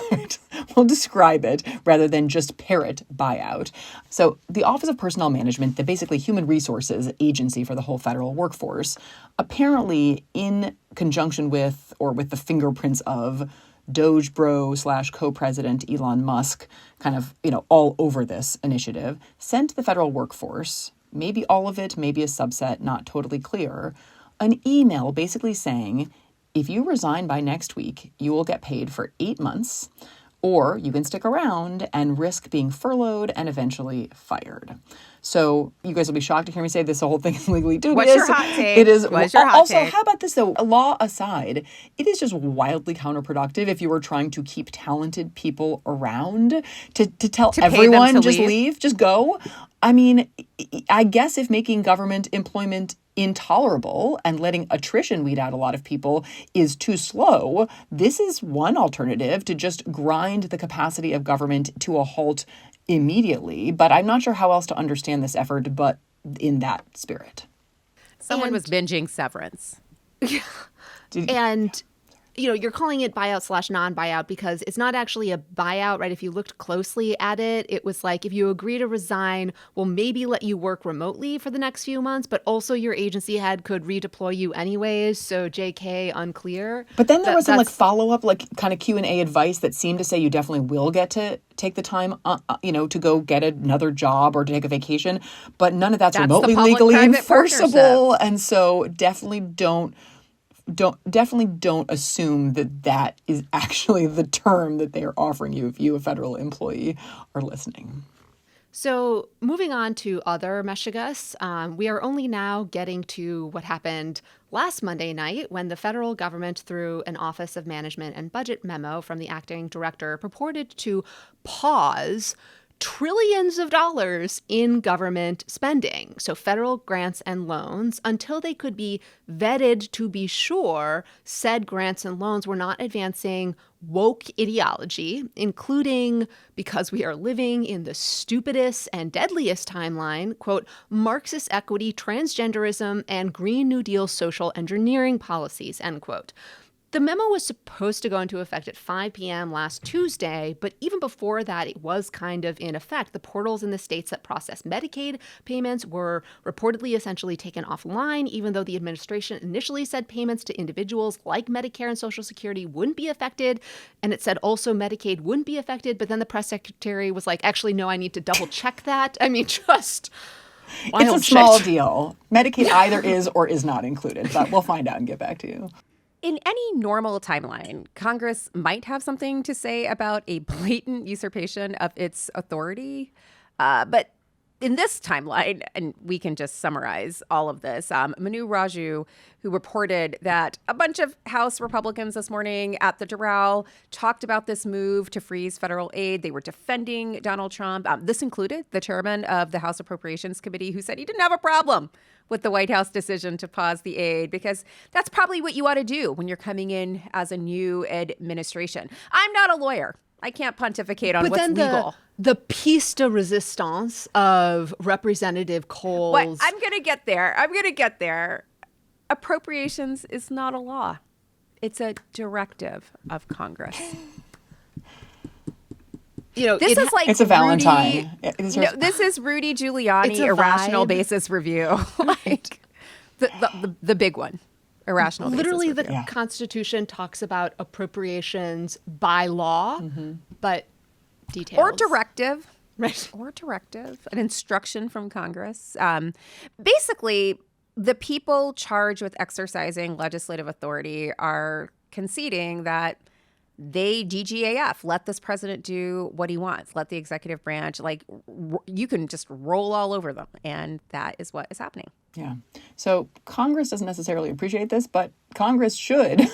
S3: we'll describe it rather than just parrot buyout. So the Office of Personnel Management, the basically human resources agency for the whole federal workforce, apparently in conjunction with or with the fingerprints of Doge bro / co-president Elon Musk, kind of, all over this initiative, sent the federal workforce, maybe all of it, maybe a subset, not totally clear, an email basically saying, if you resign by next week, you will get paid for 8 months, or you can stick around and risk being furloughed and eventually fired. So you guys will be shocked to hear me say this whole thing is legally dubious.
S1: What's your hot take?
S3: It is.
S1: What's your hot
S3: also,
S1: take?
S3: how about this though? Law aside, it is just wildly counterproductive if you were trying to keep talented people around to tell
S1: To pay them
S3: everyone
S1: to
S3: just
S1: leave?
S3: just go. I mean, I guess if making government employment intolerable and letting attrition weed out a lot of people is too slow, this is one alternative to just grind the capacity of government to a halt immediately. But I'm not sure how else to understand this effort but in that spirit.
S1: Someone was binging Severance.
S2: And, you're calling it buyout / non-buyout because it's not actually a buyout, right? If you looked closely at it, it was like, if you agree to resign, we'll maybe let you work remotely for the next few months, but also your agency head could redeploy you anyways. So JK, unclear.
S3: But then there was some follow-up, kind of Q&A advice that seemed to say you definitely will get to take the time, to go get another job or to take a vacation. But none of that's remotely
S1: the
S3: legally
S1: public-private
S3: enforceable.
S1: partnership.
S3: And so definitely don't assume that is actually the term that they are offering you if you, a federal employee, are listening.
S2: So moving on to other Meshigas, we are only now getting to what happened last Monday night when the federal government, through an Office of Management and Budget memo from the acting director, purported to pause trillions of dollars in government spending, so federal grants and loans, until they could be vetted to be sure said grants and loans were not advancing woke ideology, including, because we are living in the stupidest and deadliest timeline, quote, Marxist equity, transgenderism, and Green New Deal social engineering policies, end quote. The memo was supposed to go into effect at 5 p.m. last Tuesday, but even before that, it was kind of in effect. The portals in the states that process Medicaid payments were reportedly essentially taken offline, even though the administration initially said payments to individuals like Medicare and Social Security wouldn't be affected. And it said also Medicaid wouldn't be affected. But then the press secretary was like, actually, no, I need to double check that. I mean, just
S3: It's a small deal. Medicaid either is or is not included, but we'll find out and get back to you.
S1: In any normal timeline, Congress might have something to say about a blatant usurpation of its authority. But in this timeline, and we can just summarize all of this, Manu Raju, who reported that a bunch of House Republicans this morning at the Doral talked about this move to freeze federal aid. They were defending Donald Trump. This included the chairman of the House Appropriations Committee, who said he didn't have a problem with the White House decision to pause the aid, because that's probably what you ought to do when you're coming in as a new administration. I'm not a lawyer. I can't pontificate on what's legal.
S2: The piece de resistance of Representative Cole's...
S1: What? I'm going to get there. Appropriations is not a law. It's a directive of Congress. This is like
S3: it's a Valentine.
S1: This is Rudy
S2: It's
S1: Giuliani
S2: a
S1: irrational
S2: vibe.
S1: basis review, like the big one, irrational.
S2: Literally,
S1: basis
S2: the
S1: review.
S2: Constitution talks about appropriations by law, but details
S1: or directive,
S2: right?
S1: Or directive, an instruction from Congress. Basically, the people charged with exercising legislative authority are conceding that they DGAF, let this president do what he wants, let the executive branch, you can just roll all over them. And that is what is happening.
S3: Yeah. So Congress doesn't necessarily appreciate this, but Congress should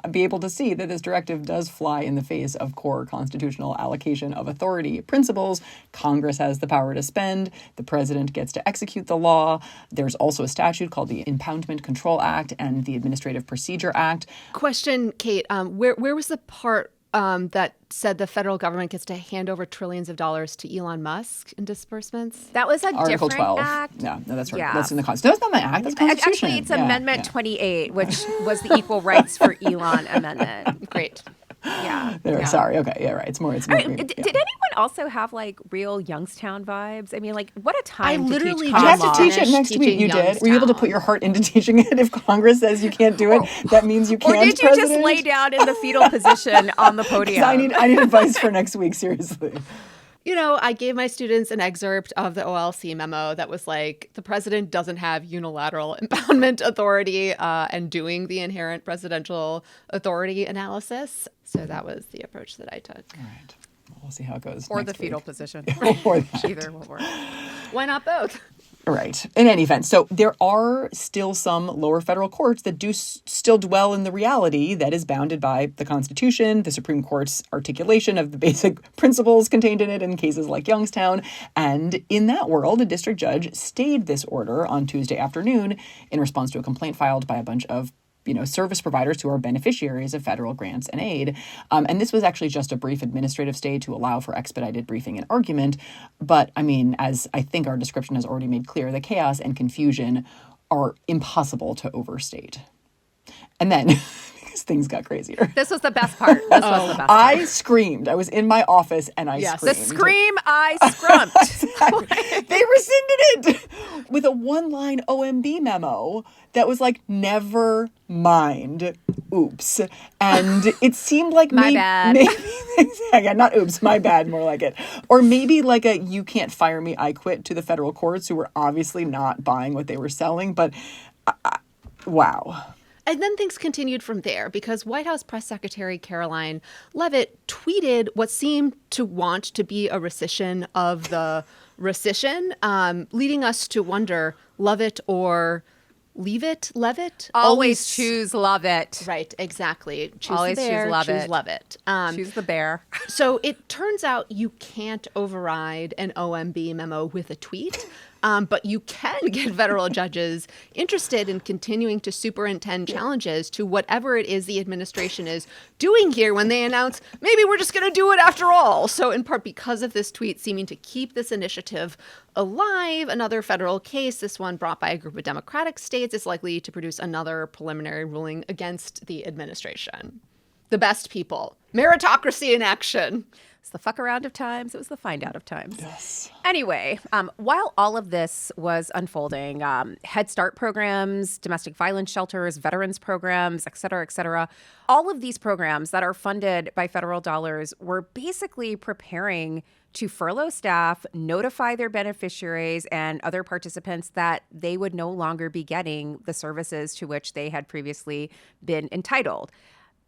S3: be able to see that this directive does fly in the face of core constitutional allocation of authority principles. Congress has the power to spend. The president gets to execute the law. There's also a statute called the Impoundment Control Act and the Administrative Procedure Act.
S2: Question, Kate, where was the part that said the federal government gets to hand over trillions of dollars to Elon Musk in disbursements?
S1: That was a
S3: Article
S1: different
S3: 12.
S1: act.
S3: No, that's right.
S1: Yeah.
S3: That's in the Constitution. That's not my act. That's Constitution.
S1: Actually, it's Amendment 28, which was the Equal Rights for Elon Amendment.
S2: Great.
S1: Yeah.
S3: Sorry. Okay. Yeah. Right. It's more.
S1: I mean, did anyone also have like real Youngstown vibes? I mean, like what a time
S2: I literally
S1: to teach
S3: You have to
S1: common
S3: teach
S1: law.
S3: it next week.
S2: teaching
S3: You did. Were you able to put your heart into teaching it? If Congress says you can't do it, that means you can't.
S1: Or did you
S3: President?
S1: just lay down in the fetal position on the
S3: 'Cause
S1: podium?
S3: I need advice for next week. Seriously.
S2: You know, I gave my students an excerpt of the OLC memo that was like, the president doesn't have unilateral impoundment authority and doing the inherent presidential authority analysis. So that was the approach that I took.
S3: All right. We'll see how it goes.
S1: Or the
S3: next week.
S1: fetal position.
S3: Or that.
S1: Either will work.
S2: Why not both?
S3: Right. In any event, so there are still some lower federal courts that do still dwell in the reality that is bounded by the Constitution, the Supreme Court's articulation of the basic principles contained in it in cases like Youngstown. And in that world, a district judge stayed this order on Tuesday afternoon in response to a complaint filed by a bunch of service providers who are beneficiaries of federal grants and aid. And this was actually just a brief administrative stay to allow for expedited briefing and argument. But I mean, as I think our description has already made clear, the chaos and confusion are impossible to overstate. And then things got crazier.
S1: This was the best part. This was the best part.
S3: I screamed. I was in my office and I
S2: Yes.
S1: The
S3: screamed.
S1: scream I scrumped.
S3: They rescinded it with a one-line OMB memo that was like, never mind. Oops. And it seemed like
S1: My bad.
S3: yeah, not oops, my bad, more like it. Or maybe like a you can't fire me, I quit to the federal courts who were obviously not buying what they were selling. But wow.
S2: And then things continued from there because White House Press Secretary Caroline Leavitt tweeted what seemed to want to be a rescission of the rescission, leading us to wonder, love it or leave it, Leavitt?
S1: Always choose love it.
S2: Right, exactly. Choose
S1: Always
S2: the bear,
S1: choose love
S2: choose
S1: it.
S2: love it.
S1: Choose the bear.
S2: So it turns out you can't override an OMB memo with a tweet, but you can get federal judges interested in continuing to superintend challenges to whatever it is the administration is doing here when they announce, maybe we're just going to do it after all. So in part because of this tweet seeming to keep this initiative alive, another federal case, this one brought by a group of Democratic states, is likely to produce another preliminary ruling against the administration. The best people. Meritocracy in action.
S1: It's the fuck around of times. It was the find out of times.
S3: Yes.
S1: Anyway, while all of this was unfolding, Head Start programs, domestic violence shelters, veterans programs, et cetera, all of these programs that are funded by federal dollars were basically preparing to furlough staff, notify their beneficiaries and other participants that they would no longer be getting the services to which they had previously been entitled.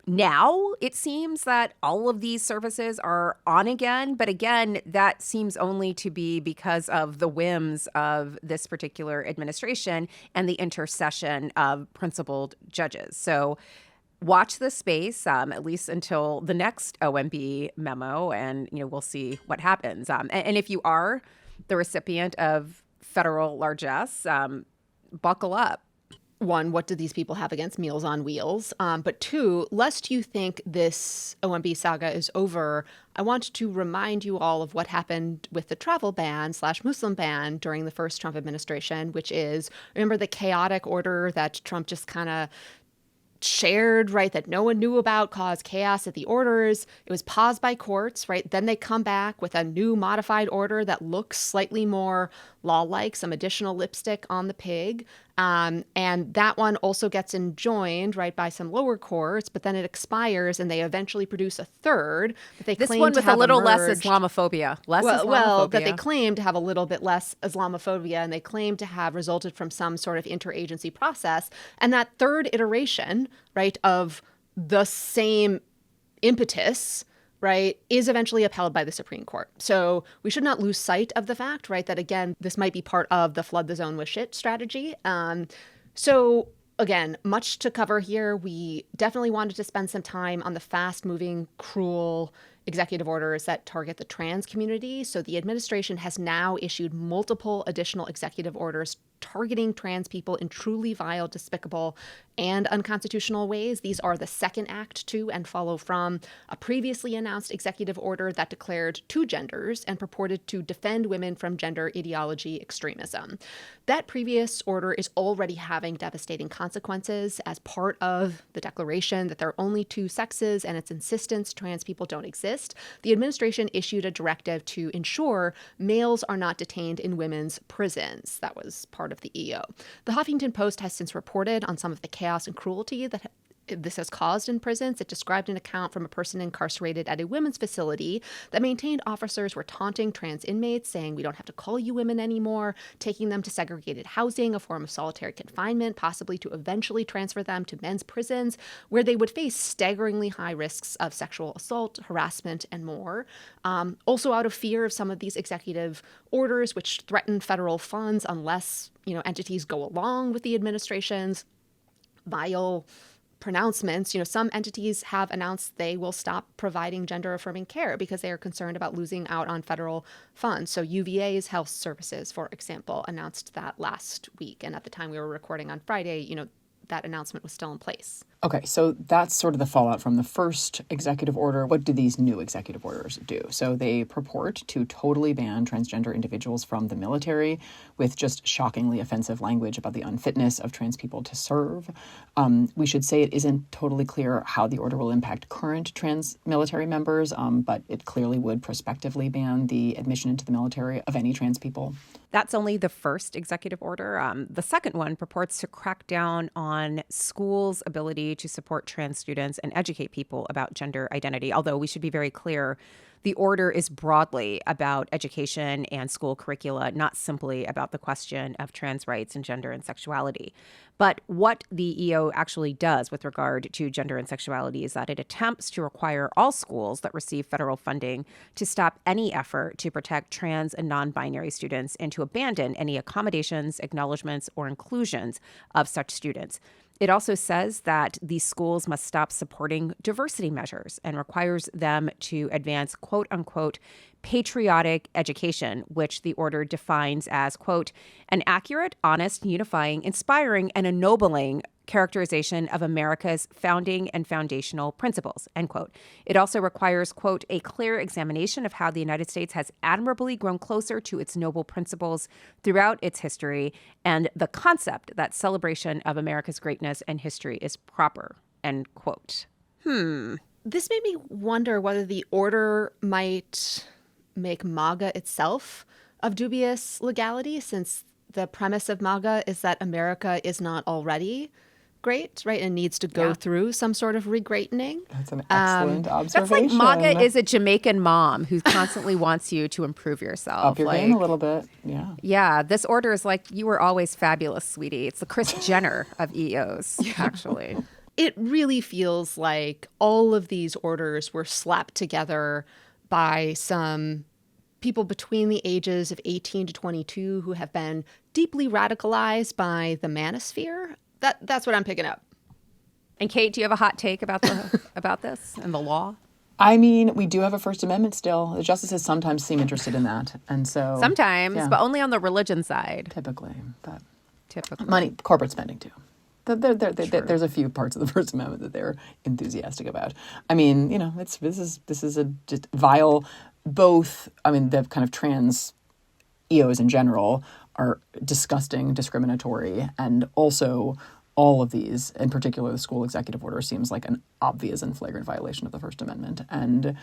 S1: Now it seems that all of these services are on again, but again, that seems only to be because of the whims of this particular administration and the intercession of principled judges. So watch this space, at least until the next OMB memo, and we'll see what happens. And if you are the recipient of federal largesse, buckle up.
S2: One, what do these people have against Meals on Wheels? But two, lest you think this OMB saga is over, I want to remind you all of what happened with the travel ban / Muslim ban during the first Trump administration, which is, remember the chaotic order that Trump just kind of shared, right, that no one knew about, caused chaos at the orders. It was paused by courts, right? Then they come back with a new modified order that looks slightly more law-like, some additional lipstick on the pig. And that one also gets enjoined, right, by some lower courts, but then it expires and they eventually produce a third that they
S1: This
S2: claim
S1: one
S2: to
S1: with a
S2: have
S1: little
S2: emerged.
S1: less Islamophobia.
S2: Well, that they claim to have a little bit less Islamophobia and they claim to have resulted from some sort of interagency process. And that third iteration, right, of the same impetus, right, is eventually upheld by the Supreme Court. So we should not lose sight of the fact, right, that again, this might be part of the flood the zone with shit strategy. So again, much to cover here. We definitely wanted to spend some time on the fast-moving, cruel, executive orders that target the trans community. So the administration has now issued multiple additional executive orders targeting trans people in truly vile, despicable, and unconstitutional ways. These are the second act to and follow from a previously announced executive order that declared two genders and purported to defend women from gender ideology extremism. That previous order is already having devastating consequences as part of the declaration that there are only two sexes and its insistence trans people don't exist. The administration issued a directive to ensure males are not detained in women's prisons. That was part of the EO. The Huffington Post has since reported on some of the chaos and cruelty that this has caused in prisons. It described an account from a person incarcerated at a women's facility that maintained officers were taunting trans inmates, saying, "We don't have to call you women anymore," taking them to segregated housing, a form of solitary confinement, possibly to eventually transfer them to men's prisons, where they would face staggeringly high risks of sexual assault, harassment, and more. Also out of fear of some of these executive orders, which threaten federal funds unless, entities go along with the administration's vile pronouncements. Some entities have announced they will stop providing gender-affirming care because they are concerned about losing out on federal funds. So UVA's health services, for example, announced that last week. And at the time we were recording on Friday, that announcement was still in place.
S3: Okay, so that's sort of the fallout from the first executive order. What do these new executive orders do? So they purport to totally ban transgender individuals from the military with just shockingly offensive language about the unfitness of trans people to serve. We should say it isn't totally clear how the order will impact current trans military members, but it clearly would prospectively ban the admission into the military of any trans people.
S1: That's only the first executive order. The second one purports to crack down on schools' ability to support trans students and educate people about gender identity. Although we should be very clear, the order is broadly about education and school curricula, not simply about the question of trans rights and gender and sexuality. But what the EO actually does with regard to gender and sexuality is that it attempts to require all schools that receive federal funding to stop any effort to protect trans and non-binary students and to abandon any accommodations, acknowledgments, or inclusions of such students. It also says that these schools must stop supporting diversity measures and requires them to advance, quote unquote, patriotic education, which the order defines as, quote, an accurate, honest, unifying, inspiring, and ennobling characterization of America's founding and foundational principles, end quote. It also requires, quote, a clear examination of how the United States has admirably grown closer to its noble principles throughout its history, and the concept that celebration of America's greatness and history is proper, end quote.
S2: This made me wonder whether the order might make MAGA itself of dubious legality, since the premise of MAGA is that America is not already great, right, and needs to go through some sort of re-greatening.
S3: That's an excellent observation.
S1: That's like MAGA is a Jamaican mom who constantly wants you to improve yourself.
S3: Up your game a little bit, yeah.
S1: Yeah, this order is like, you were always fabulous, sweetie. It's the Kris Jenner of EOs, actually.
S2: It really feels like all of these orders were slapped together by some people between the ages of 18 to 22 who have been deeply radicalized by the manosphere. That's what I'm picking up.
S1: And Kate, do you have a hot take about about this and the law?
S3: I mean, we do have a First Amendment still. The justices sometimes seem interested in that. And so
S1: sometimes, but only on the religion side.
S3: Typically. But
S1: typically.
S3: Money, corporate spending too. There's a few parts of the First Amendment that they're enthusiastic about. I mean, this is a just vile, both, the kind of trans EOs in general are disgusting, discriminatory, and also all of these, in particular the school executive order, seems like an obvious and flagrant violation of the First Amendment. And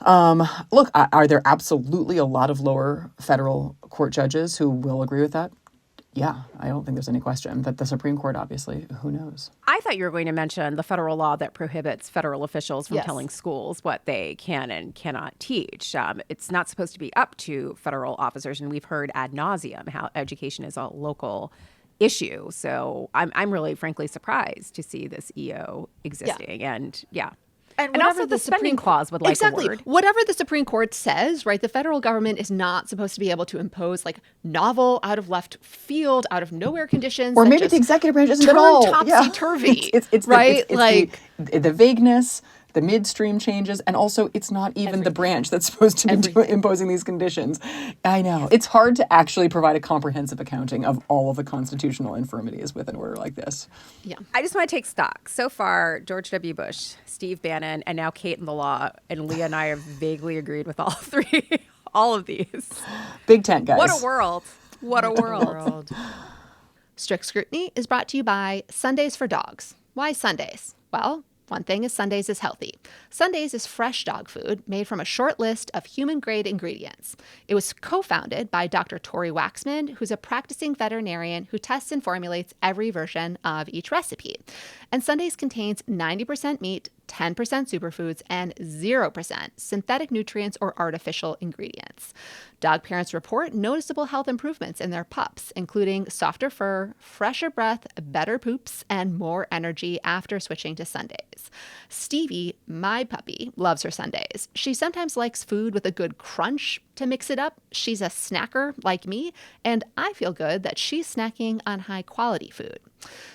S3: look, are there absolutely a lot of lower federal court judges who will agree with that? Yeah, I don't think there's any question. But the Supreme Court, obviously, who knows?
S1: I thought you were going to mention the federal law that prohibits federal officials from telling schools what they can and cannot teach. It's not supposed to be up to federal officers, and we've heard ad nauseum how education is a local issue. So I'm really, frankly, surprised to see this EO existing. And And also the spending clause would like
S2: exactly.
S1: a word.
S2: Whatever the Supreme Court says, right, the federal government is not supposed to be able to impose like novel, out of left field, out of nowhere conditions.
S3: Or maybe the executive branch isn't at all
S2: topsy-turvy,
S3: it's
S2: right?
S3: the vagueness, the midstream changes, and also it's not even the branch that's supposed to be imposing these conditions. I know. It's hard to actually provide a comprehensive accounting of all of the constitutional infirmities with an order like this.
S2: Yeah.
S1: I just want to take stock. So far, George W. Bush, Steve Bannon, and now Kate in the law, and Leah and I have vaguely agreed with all three, all of these.
S3: Big tent, guys.
S1: What a world. What a world.
S2: Strict Scrutiny is brought to you by Sundays for Dogs. Why Sundays? Well, one thing is Sundays is healthy. Sundays is fresh dog food made from a short list of human-grade ingredients. It was co-founded by Dr. Tori Waxman, who's a practicing veterinarian who tests and formulates every version of each recipe. And Sundays contains 90% meat, 10% superfoods, and 0% synthetic nutrients or artificial ingredients. Dog parents report noticeable health improvements in their pups, including softer fur, fresher breath, better poops, and more energy after switching to Sundays. Stevie, my puppy, loves her Sundays. She sometimes likes food with a good crunch to mix it up. She's a snacker like me, and I feel good that she's snacking on high-quality food.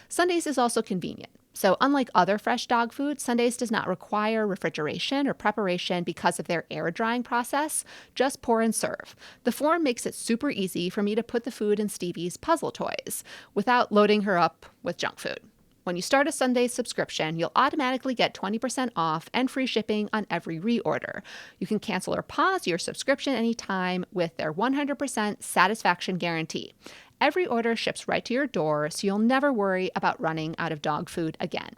S2: Sundays is also convenient. So unlike other fresh dog food, Sundays does not require refrigeration or preparation because of their air drying process. Just pour and serve. The form makes it super easy for me to put the food in Stevie's puzzle toys without loading her up with junk food. When you start a Sundays subscription, you'll automatically get 20% off and free shipping on every reorder. You can cancel or pause your subscription anytime with their 100% satisfaction guarantee. Every order ships right to your door, so you'll never worry about running out of dog food again.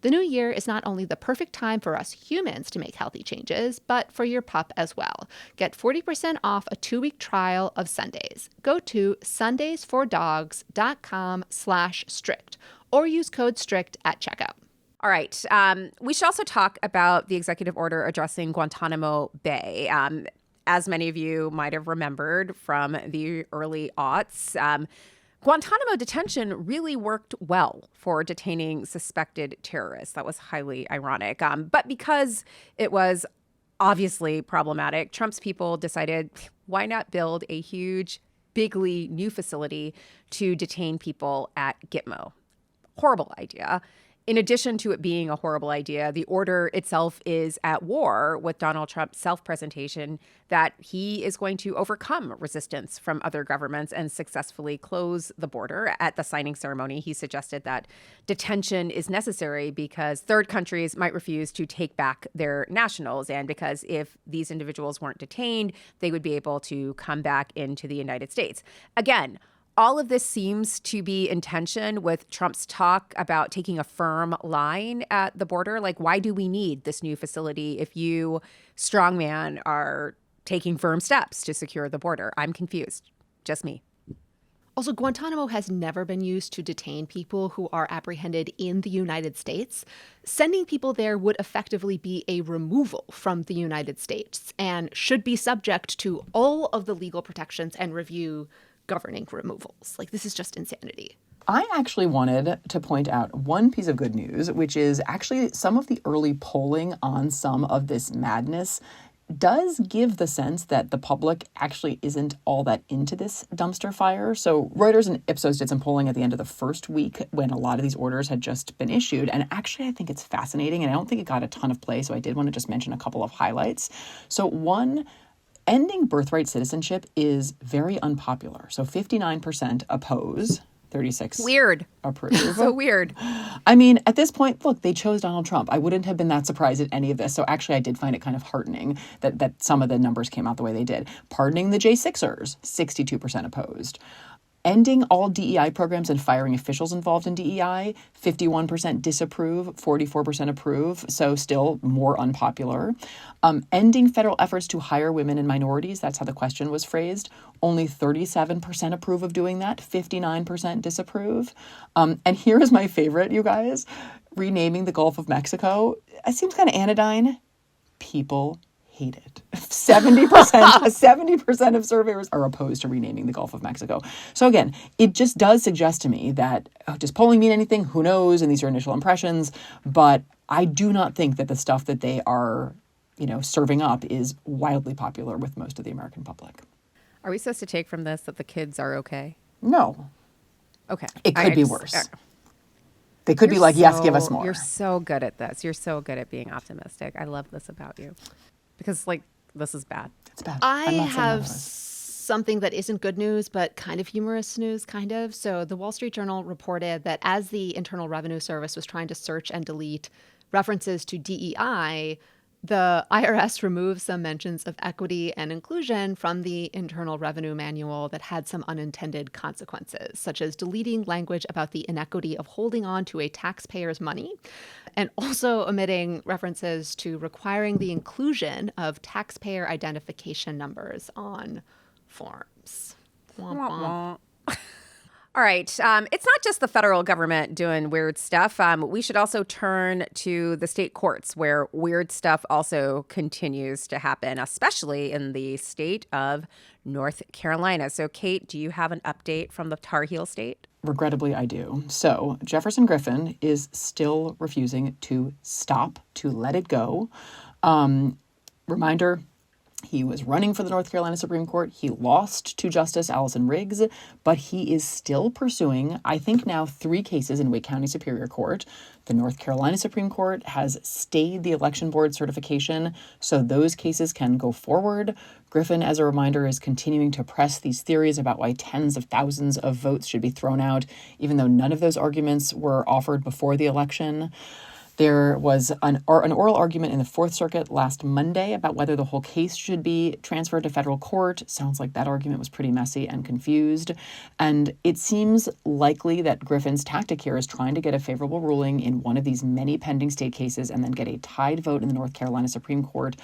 S2: The new year is not only the perfect time for us humans to make healthy changes, but for your pup as well. Get 40% off a 2-week trial of Sundays. Go to sundaysfordogs.com/strict or use code STRICT at checkout.
S1: All right. We should also talk about the executive order addressing Guantanamo Bay. As many of you might have remembered from the early aughts, Guantanamo detention really worked well for detaining suspected terrorists. That was highly ironic. But because it was obviously problematic, Trump's people decided, why not build a huge, bigly new facility to detain people at Gitmo? Horrible idea. In addition to it being a horrible idea, the order itself is at war with Donald Trump's self-presentation that he is going to overcome resistance from other governments and successfully close the border. At the signing ceremony, he suggested that detention is necessary because third countries might refuse to take back their nationals, and because if these individuals weren't detained, they would be able to come back into the United States. Again, all of this seems to be in tension with Trump's talk about taking a firm line at the border. Like, why do we need this new facility if you, strongman, are taking firm steps to secure the border? I'm confused. Just me.
S2: Also, Guantanamo has never been used to detain people who are apprehended in the United States. Sending people there would effectively be a removal from the United States and should be subject to all of the legal protections and review governing removals. Like, this is just insanity.
S3: I actually wanted to point out one piece of good news, which is actually some of the early polling on some of this madness does give the sense that the public actually isn't all that into this dumpster fire. So Reuters and Ipsos did some polling at the end of the first week when a lot of these orders had just been issued. And actually, I think it's fascinating, and I don't think it got a ton of play, so I did want to just mention a couple of highlights. So one, ending birthright citizenship is very unpopular. So 59% oppose, 36%
S1: Weird.
S3: approve.
S1: So weird.
S3: I mean, at this point, look, they chose Donald Trump. I wouldn't have been that surprised at any of this. So actually, I did find it kind of heartening that some of the numbers came out the way they did. Pardoning the J6ers, 62% opposed. Ending all DEI programs and firing officials involved in DEI, 51% disapprove, 44% approve, so still more unpopular. Ending federal efforts to hire women and minorities, that's how the question was phrased. Only 37% approve of doing that, 59% disapprove. And here is my favorite, you guys, renaming the Gulf of Mexico. It seems kind of anodyne. People hate it. 70% of surveyors are opposed to renaming the Gulf of Mexico. So again, it just does suggest to me that, does polling mean anything? Who knows? And these are initial impressions. But I do not think that the stuff that they are, serving up is wildly popular with most of the American public.
S1: Are we supposed to take from this that the kids are okay?
S3: No.
S1: Okay.
S3: It could be worse. They could be like, yes, give us more.
S1: You're so good at this. You're so good at being optimistic. I love this about you. Because, like, this is bad.
S3: It's bad.
S2: I
S3: I'm not saying
S2: have
S3: otherwise.
S2: something that isn't good news, but kind of humorous news, kind of. So the Wall Street Journal reported that as the Internal Revenue Service was trying to search and delete references to DEI, the IRS removed some mentions of equity and inclusion from the Internal Revenue Manual that had some unintended consequences, such as deleting language about the inequity of holding on to a taxpayer's money, and also omitting references to requiring the inclusion of taxpayer identification numbers on forms. Womp womp.
S1: All right. It's not just the federal government doing weird stuff. We should also turn to the state courts where weird stuff also continues to happen, especially in the state of North Carolina. So, Kate, do you have an update from the Tar Heel state?
S3: Regrettably, I do. So, Jefferson Griffin is still refusing to stop, to let it go. Reminder, he was running for the North Carolina Supreme Court. He lost to Justice Allison Riggs, but he is still pursuing, I think now, 3 cases in Wake County Superior Court. The North Carolina Supreme Court has stayed the election board certification, so those cases can go forward. Griffin, as a reminder, is continuing to press these theories about why tens of thousands of votes should be thrown out, even though none of those arguments were offered before the election. There was an oral argument in the Fourth Circuit last Monday about whether the whole case should be transferred to federal court. Sounds like that argument was pretty messy and confused. And it seems likely that Griffin's tactic here is trying to get a favorable ruling in one of these many pending state cases and then get a tied vote in the North Carolina Supreme Court,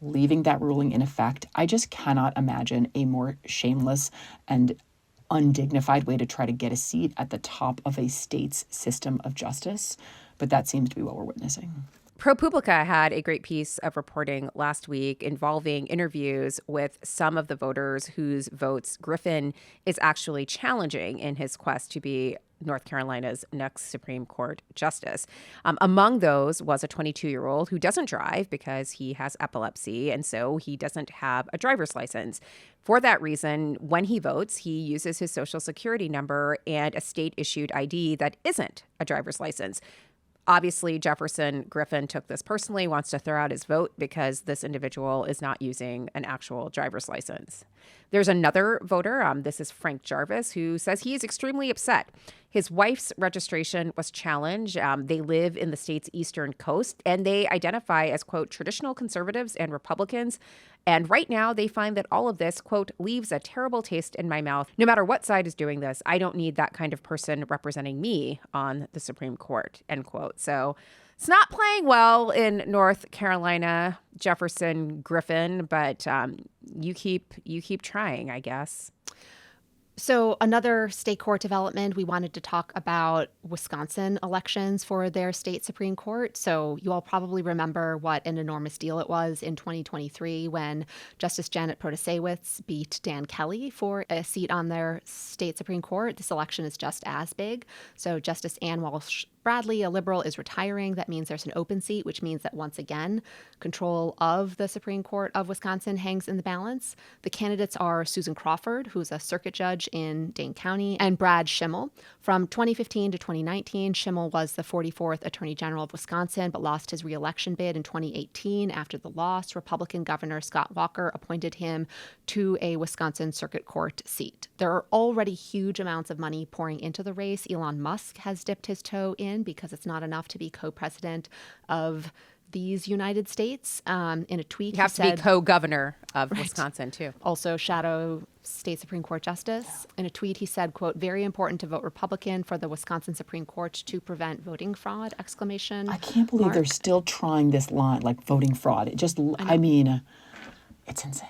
S3: leaving that ruling in effect. I just cannot imagine a more shameless and undignified way to try to get a seat at the top of a state's system of justice. But that seems to be what we're witnessing.
S1: ProPublica had a great piece of reporting last week involving interviews with some of the voters whose votes Griffin is actually challenging in his quest to be North Carolina's next Supreme Court justice. Among those was a 22-year-old who doesn't drive because he has epilepsy, and so he doesn't have a driver's license. For that reason, when he votes, he uses his Social Security number and a state-issued ID that isn't a driver's license. Obviously, Jefferson Griffin took this personally, wants to throw out his vote because this individual is not using an actual driver's license. There's another voter, this is Frank Jarvis, who says he is extremely upset. His wife's registration was challenged. They live in the state's eastern coast, and they identify as, quote, traditional conservatives and Republicans. And right now, they find that all of this, quote, leaves a terrible taste in my mouth. No matter what side is doing this, I don't need that kind of person representing me on the Supreme Court, end quote. So it's not playing well in North Carolina, Jefferson Griffin, but you keep trying, I guess.
S2: So another state court development, we wanted to talk about Wisconsin elections for their state Supreme Court. So you all probably remember what an enormous deal it was in 2023 when Justice Janet Protasiewicz beat Dan Kelly for a seat on their state Supreme Court. This election is just as big. So Justice Ann Walsh Bradley, a liberal, is retiring. That means there's an open seat, which means that once again, control of the Supreme Court of Wisconsin hangs in the balance. The candidates are Susan Crawford, who's a circuit judge in Dane County, and Brad Schimmel. From 2015 to 2019, Schimmel was the 44th Attorney General of Wisconsin, but lost his re-election bid in 2018. After the loss, Republican Governor Scott Walker appointed him to a Wisconsin Circuit Court seat. There are already huge amounts of money pouring into the race. Elon Musk has dipped his toe in because it's not enough to be co-president of these United States. In a tweet,
S1: you have to be co-governor of Wisconsin, too.
S2: Also, shadow state Supreme Court justice. Yeah. In a tweet, he said, quote, very important to vote Republican for the Wisconsin Supreme Court to prevent voting fraud, exclamation
S3: I can't believe
S2: mark.
S3: They're still trying this line, like voting fraud. It just, I mean, it's insane.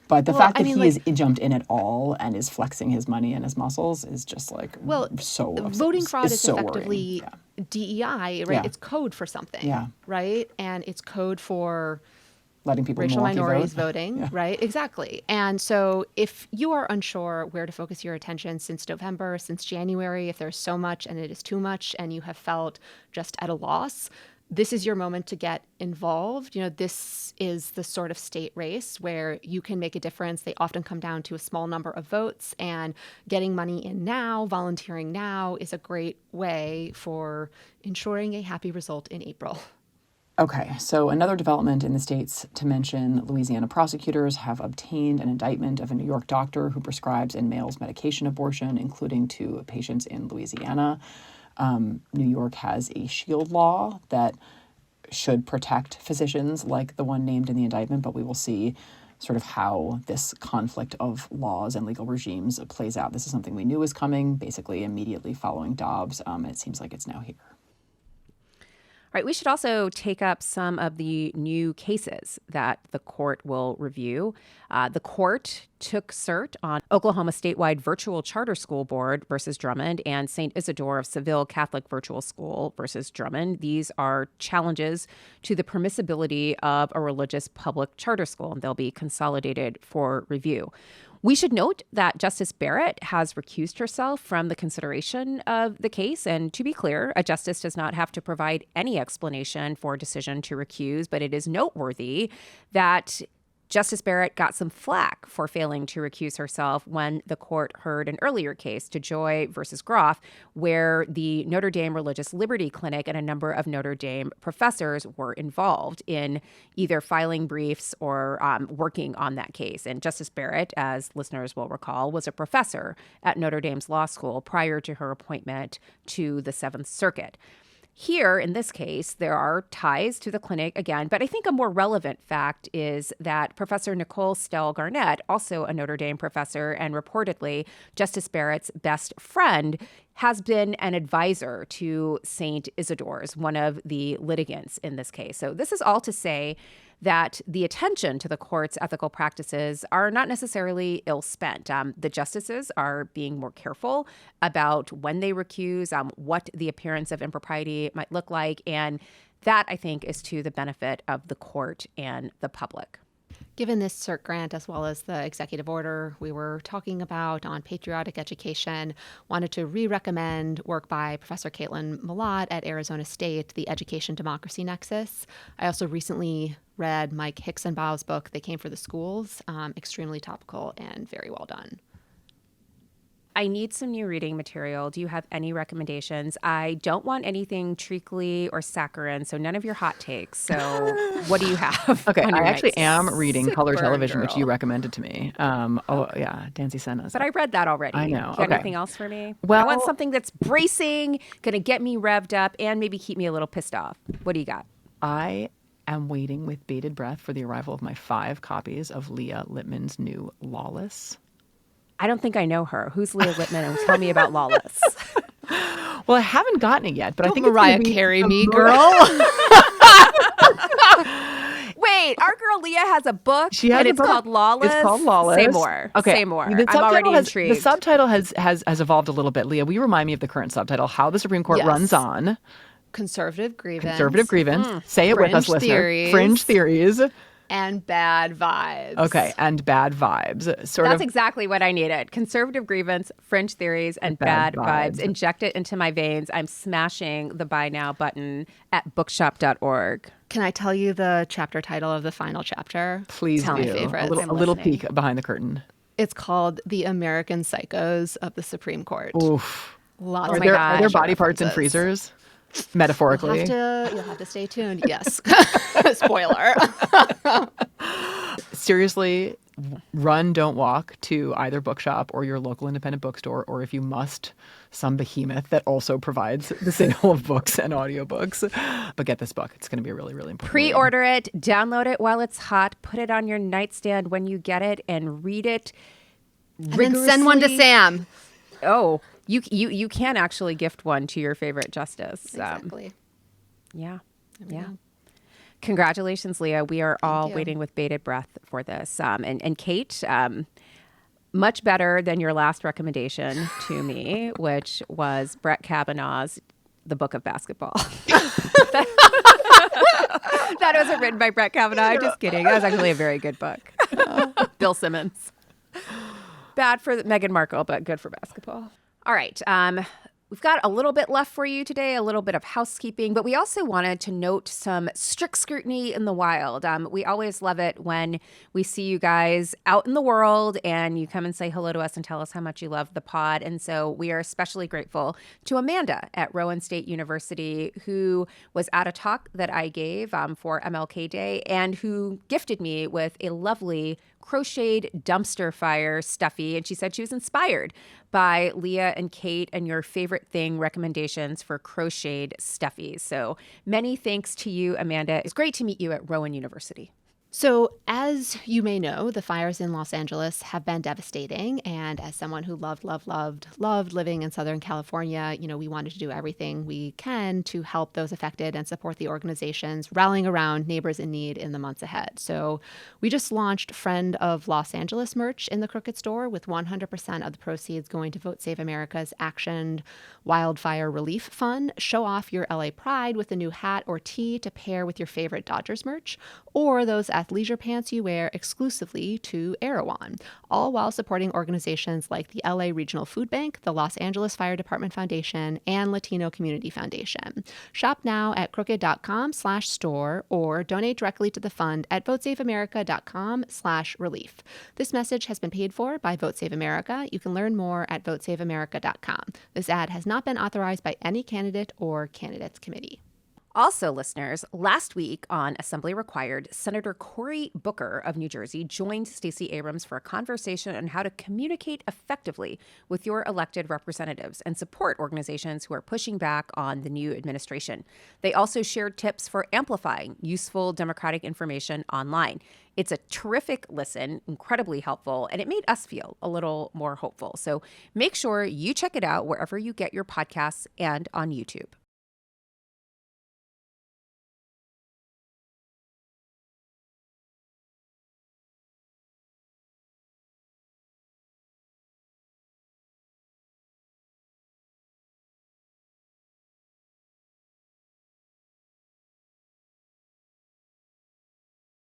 S3: But the fact that he has jumped in at all and is flexing his money and his muscles is just like so upset.
S2: Voting fraud is
S3: so
S2: effectively DEI, right?
S3: Yeah.
S2: It's code for something,
S3: yeah,
S2: right? And it's code for
S3: letting people
S2: racial minorities
S3: vote.
S2: voting,
S3: yeah.
S2: right? Exactly. And so if you are unsure where to focus your attention since November, since January, if there's so much and it is too much and you have felt just at a loss, this is your moment to get involved. This is the sort of state race where you can make a difference. They often come down to a small number of votes, and getting money in now, volunteering now, is a great way for ensuring a happy result in April.
S3: Okay, so another development in the states to mention, Louisiana prosecutors have obtained an indictment of a New York doctor who prescribes and mails medication abortion, including to patients in Louisiana. New York has a shield law that should protect physicians like the one named in the indictment, but we will see sort of how this conflict of laws and legal regimes plays out. This is something we knew was coming basically immediately following Dobbs. It seems like it's now here.
S1: All right, we should also take up some of the new cases that the court will review. The court took cert on Oklahoma statewide virtual charter school board versus Drummond and St. Isidore of Seville Catholic Virtual School versus Drummond. These are challenges to the permissibility of a religious public charter school, and they'll be consolidated for review. We should note that Justice Barrett has recused herself from the consideration of the case. And to be clear, a justice does not have to provide any explanation for a decision to recuse, but it is noteworthy that Justice Barrett got some flack for failing to recuse herself when the court heard an earlier case, DeJoy versus Groff, where the Notre Dame Religious Liberty Clinic and a number of Notre Dame professors were involved in either filing briefs or working on that case. And Justice Barrett, as listeners will recall, was a professor at Notre Dame's law school prior to her appointment to the Seventh Circuit. Here, in this case, there are ties to the clinic again, but I think a more relevant fact is that Professor Nicole Stell Garnett, also a Notre Dame professor and reportedly Justice Barrett's best friend, has been an advisor to St. Isidore's, one of the litigants in this case. So this is all to say that the attention to the court's ethical practices are not necessarily ill-spent. The justices are being more careful about when they recuse, what the appearance of impropriety might look like, and that, I think, is to the benefit of the court and the public.
S2: Given this cert grant, as well as the executive order we were talking about on patriotic education, wanted to re-recommend work by Professor Caitlin Malott at Arizona State, The Education Democracy Nexus. I also recently read Mike Hixenbaugh's book, They Came for the Schools, extremely topical and very well done.
S1: I need some new reading material. Do you have any recommendations? I don't want anything treacly or saccharine, so none of your hot takes. So what do you have?
S3: Okay,
S1: on
S3: I
S1: your
S3: actually
S1: nights?
S3: am reading Color
S1: Super
S3: Television, which
S1: girl.
S3: you recommended to me. Oh, yeah, Dancy sent us.
S1: But I read that already.
S3: I know.
S1: You got
S3: Okay.
S1: anything else for me?
S3: Well-
S1: I want something that's bracing, going to get me revved up, and maybe keep me a little pissed off. What do you got?
S3: I am waiting with bated breath for the arrival of my 5 copies of Leah Littman's new Lawless.
S1: I don't think I know her. Who's Leah Littman? And tell me about Lawless.
S3: Well, I haven't gotten it yet, but I think
S2: Mariah
S3: it's gonna be
S2: Carey
S3: a
S2: me,
S3: more-
S2: girl.
S1: Wait, our girl Leah has a book,
S3: She has
S1: and
S3: a
S1: it's
S3: book.
S1: called Lawless?
S3: It's called Lawless.
S1: Say more.
S3: Okay.
S1: Say more.
S3: The
S1: I'm already
S3: subtitle
S1: intrigued.
S3: The subtitle has evolved a little bit. Leah, will you remind me of the current subtitle? How the Supreme Court
S2: Yes.
S3: runs on.
S2: Conservative grievance.
S3: Conservative grievance. Say it with us,
S2: Fringe
S3: listener.
S2: theories.
S3: Fringe theories.
S2: And bad vibes.
S3: Okay, and bad vibes.
S1: That's exactly what I needed. Conservative grievance, fringe theories, and
S3: Bad
S1: bad vibes.
S3: vibes.
S1: Inject it into my veins. I'm smashing the buy now button at bookshop.org.
S2: Can I tell you the chapter title of the final chapter?
S3: Please
S1: Tell
S3: do.
S1: me
S2: favorites.
S3: A
S1: I'm
S3: little
S1: listening.
S3: peek behind the curtain.
S2: It's called The American Psychos of the Supreme Court.
S3: Oof.
S2: Lots
S1: Oh
S2: of
S1: my
S3: Are
S1: gosh.
S3: there body parts in
S2: references.
S3: freezers? Metaphorically.
S2: You'll have to stay tuned. Yes. Spoiler.
S3: Seriously, run, don't walk to either bookshop or your local independent bookstore, or if you must, some behemoth that also provides the sale of books and audiobooks. But get this book. It's going to be a really, really important read.
S1: Pre-order it, download it while it's hot, put it on your nightstand when you get it, and read it
S2: And then send one to
S1: rigorously.
S2: Sam.
S1: Oh, you can actually gift one to your favorite justice.
S2: Exactly.
S1: Yeah.
S2: we
S1: Yeah.
S2: go.
S1: Congratulations, Leah. We are all
S2: you.
S1: waiting with bated breath for this. And Kate, much better than your last recommendation to me, which was Brett Kavanaugh's The Book of Basketball. That wasn't written by Brett Kavanaugh. I'm just kidding. That was actually a very good book. Bill Simmons. Bad for Meghan Markle, but good for basketball. All right. We've got a little bit left for you today, a little bit of housekeeping, but we also wanted to note some strict scrutiny in the wild. We always love it when we see you guys out in the world and you come and say hello to us and tell us how much you love the pod. And so we are especially grateful to Amanda at Rowan State University, who was at a talk that I gave for MLK Day and who gifted me with a lovely crocheted dumpster fire stuffy. And she said she was inspired by Leah and Kate and your favorite thing recommendations for crocheted stuffies. So many thanks to you, Amanda. It's great to meet you at Rowan University.
S2: So, as you may know, the fires in Los Angeles have been devastating. And as someone who loved living in Southern California, we wanted to do everything we can to help those affected and support the organizations rallying around neighbors in need in the months ahead. So, we just launched Friend of Los Angeles merch in the Crooked store with 100% of the proceeds going to Vote Save America's Actioned Wildfire Relief Fund. Show off your LA pride with a new hat or tee to pair with your favorite Dodgers merch, or those athleisure pants you wear exclusively to Erewhon, all while supporting organizations like the LA Regional Food Bank, the Los Angeles Fire Department Foundation, and Latino Community Foundation. Shop now at crooked.com/store or donate directly to the fund at votesaveamerica.com/relief. This message has been paid for by Vote Save America. You can learn more at votesaveamerica.com. This ad has not been authorized by any candidate or candidates committee.
S1: Also, listeners, last week on Assembly Required, Senator Cory Booker of New Jersey joined Stacey Abrams for a conversation on how to communicate effectively with your elected representatives and support organizations who are pushing back on the new administration. They also shared tips for amplifying useful Democratic information online. It's a terrific listen, incredibly helpful, and it made us feel a little more hopeful. So make sure you check it out wherever you get your podcasts and on YouTube.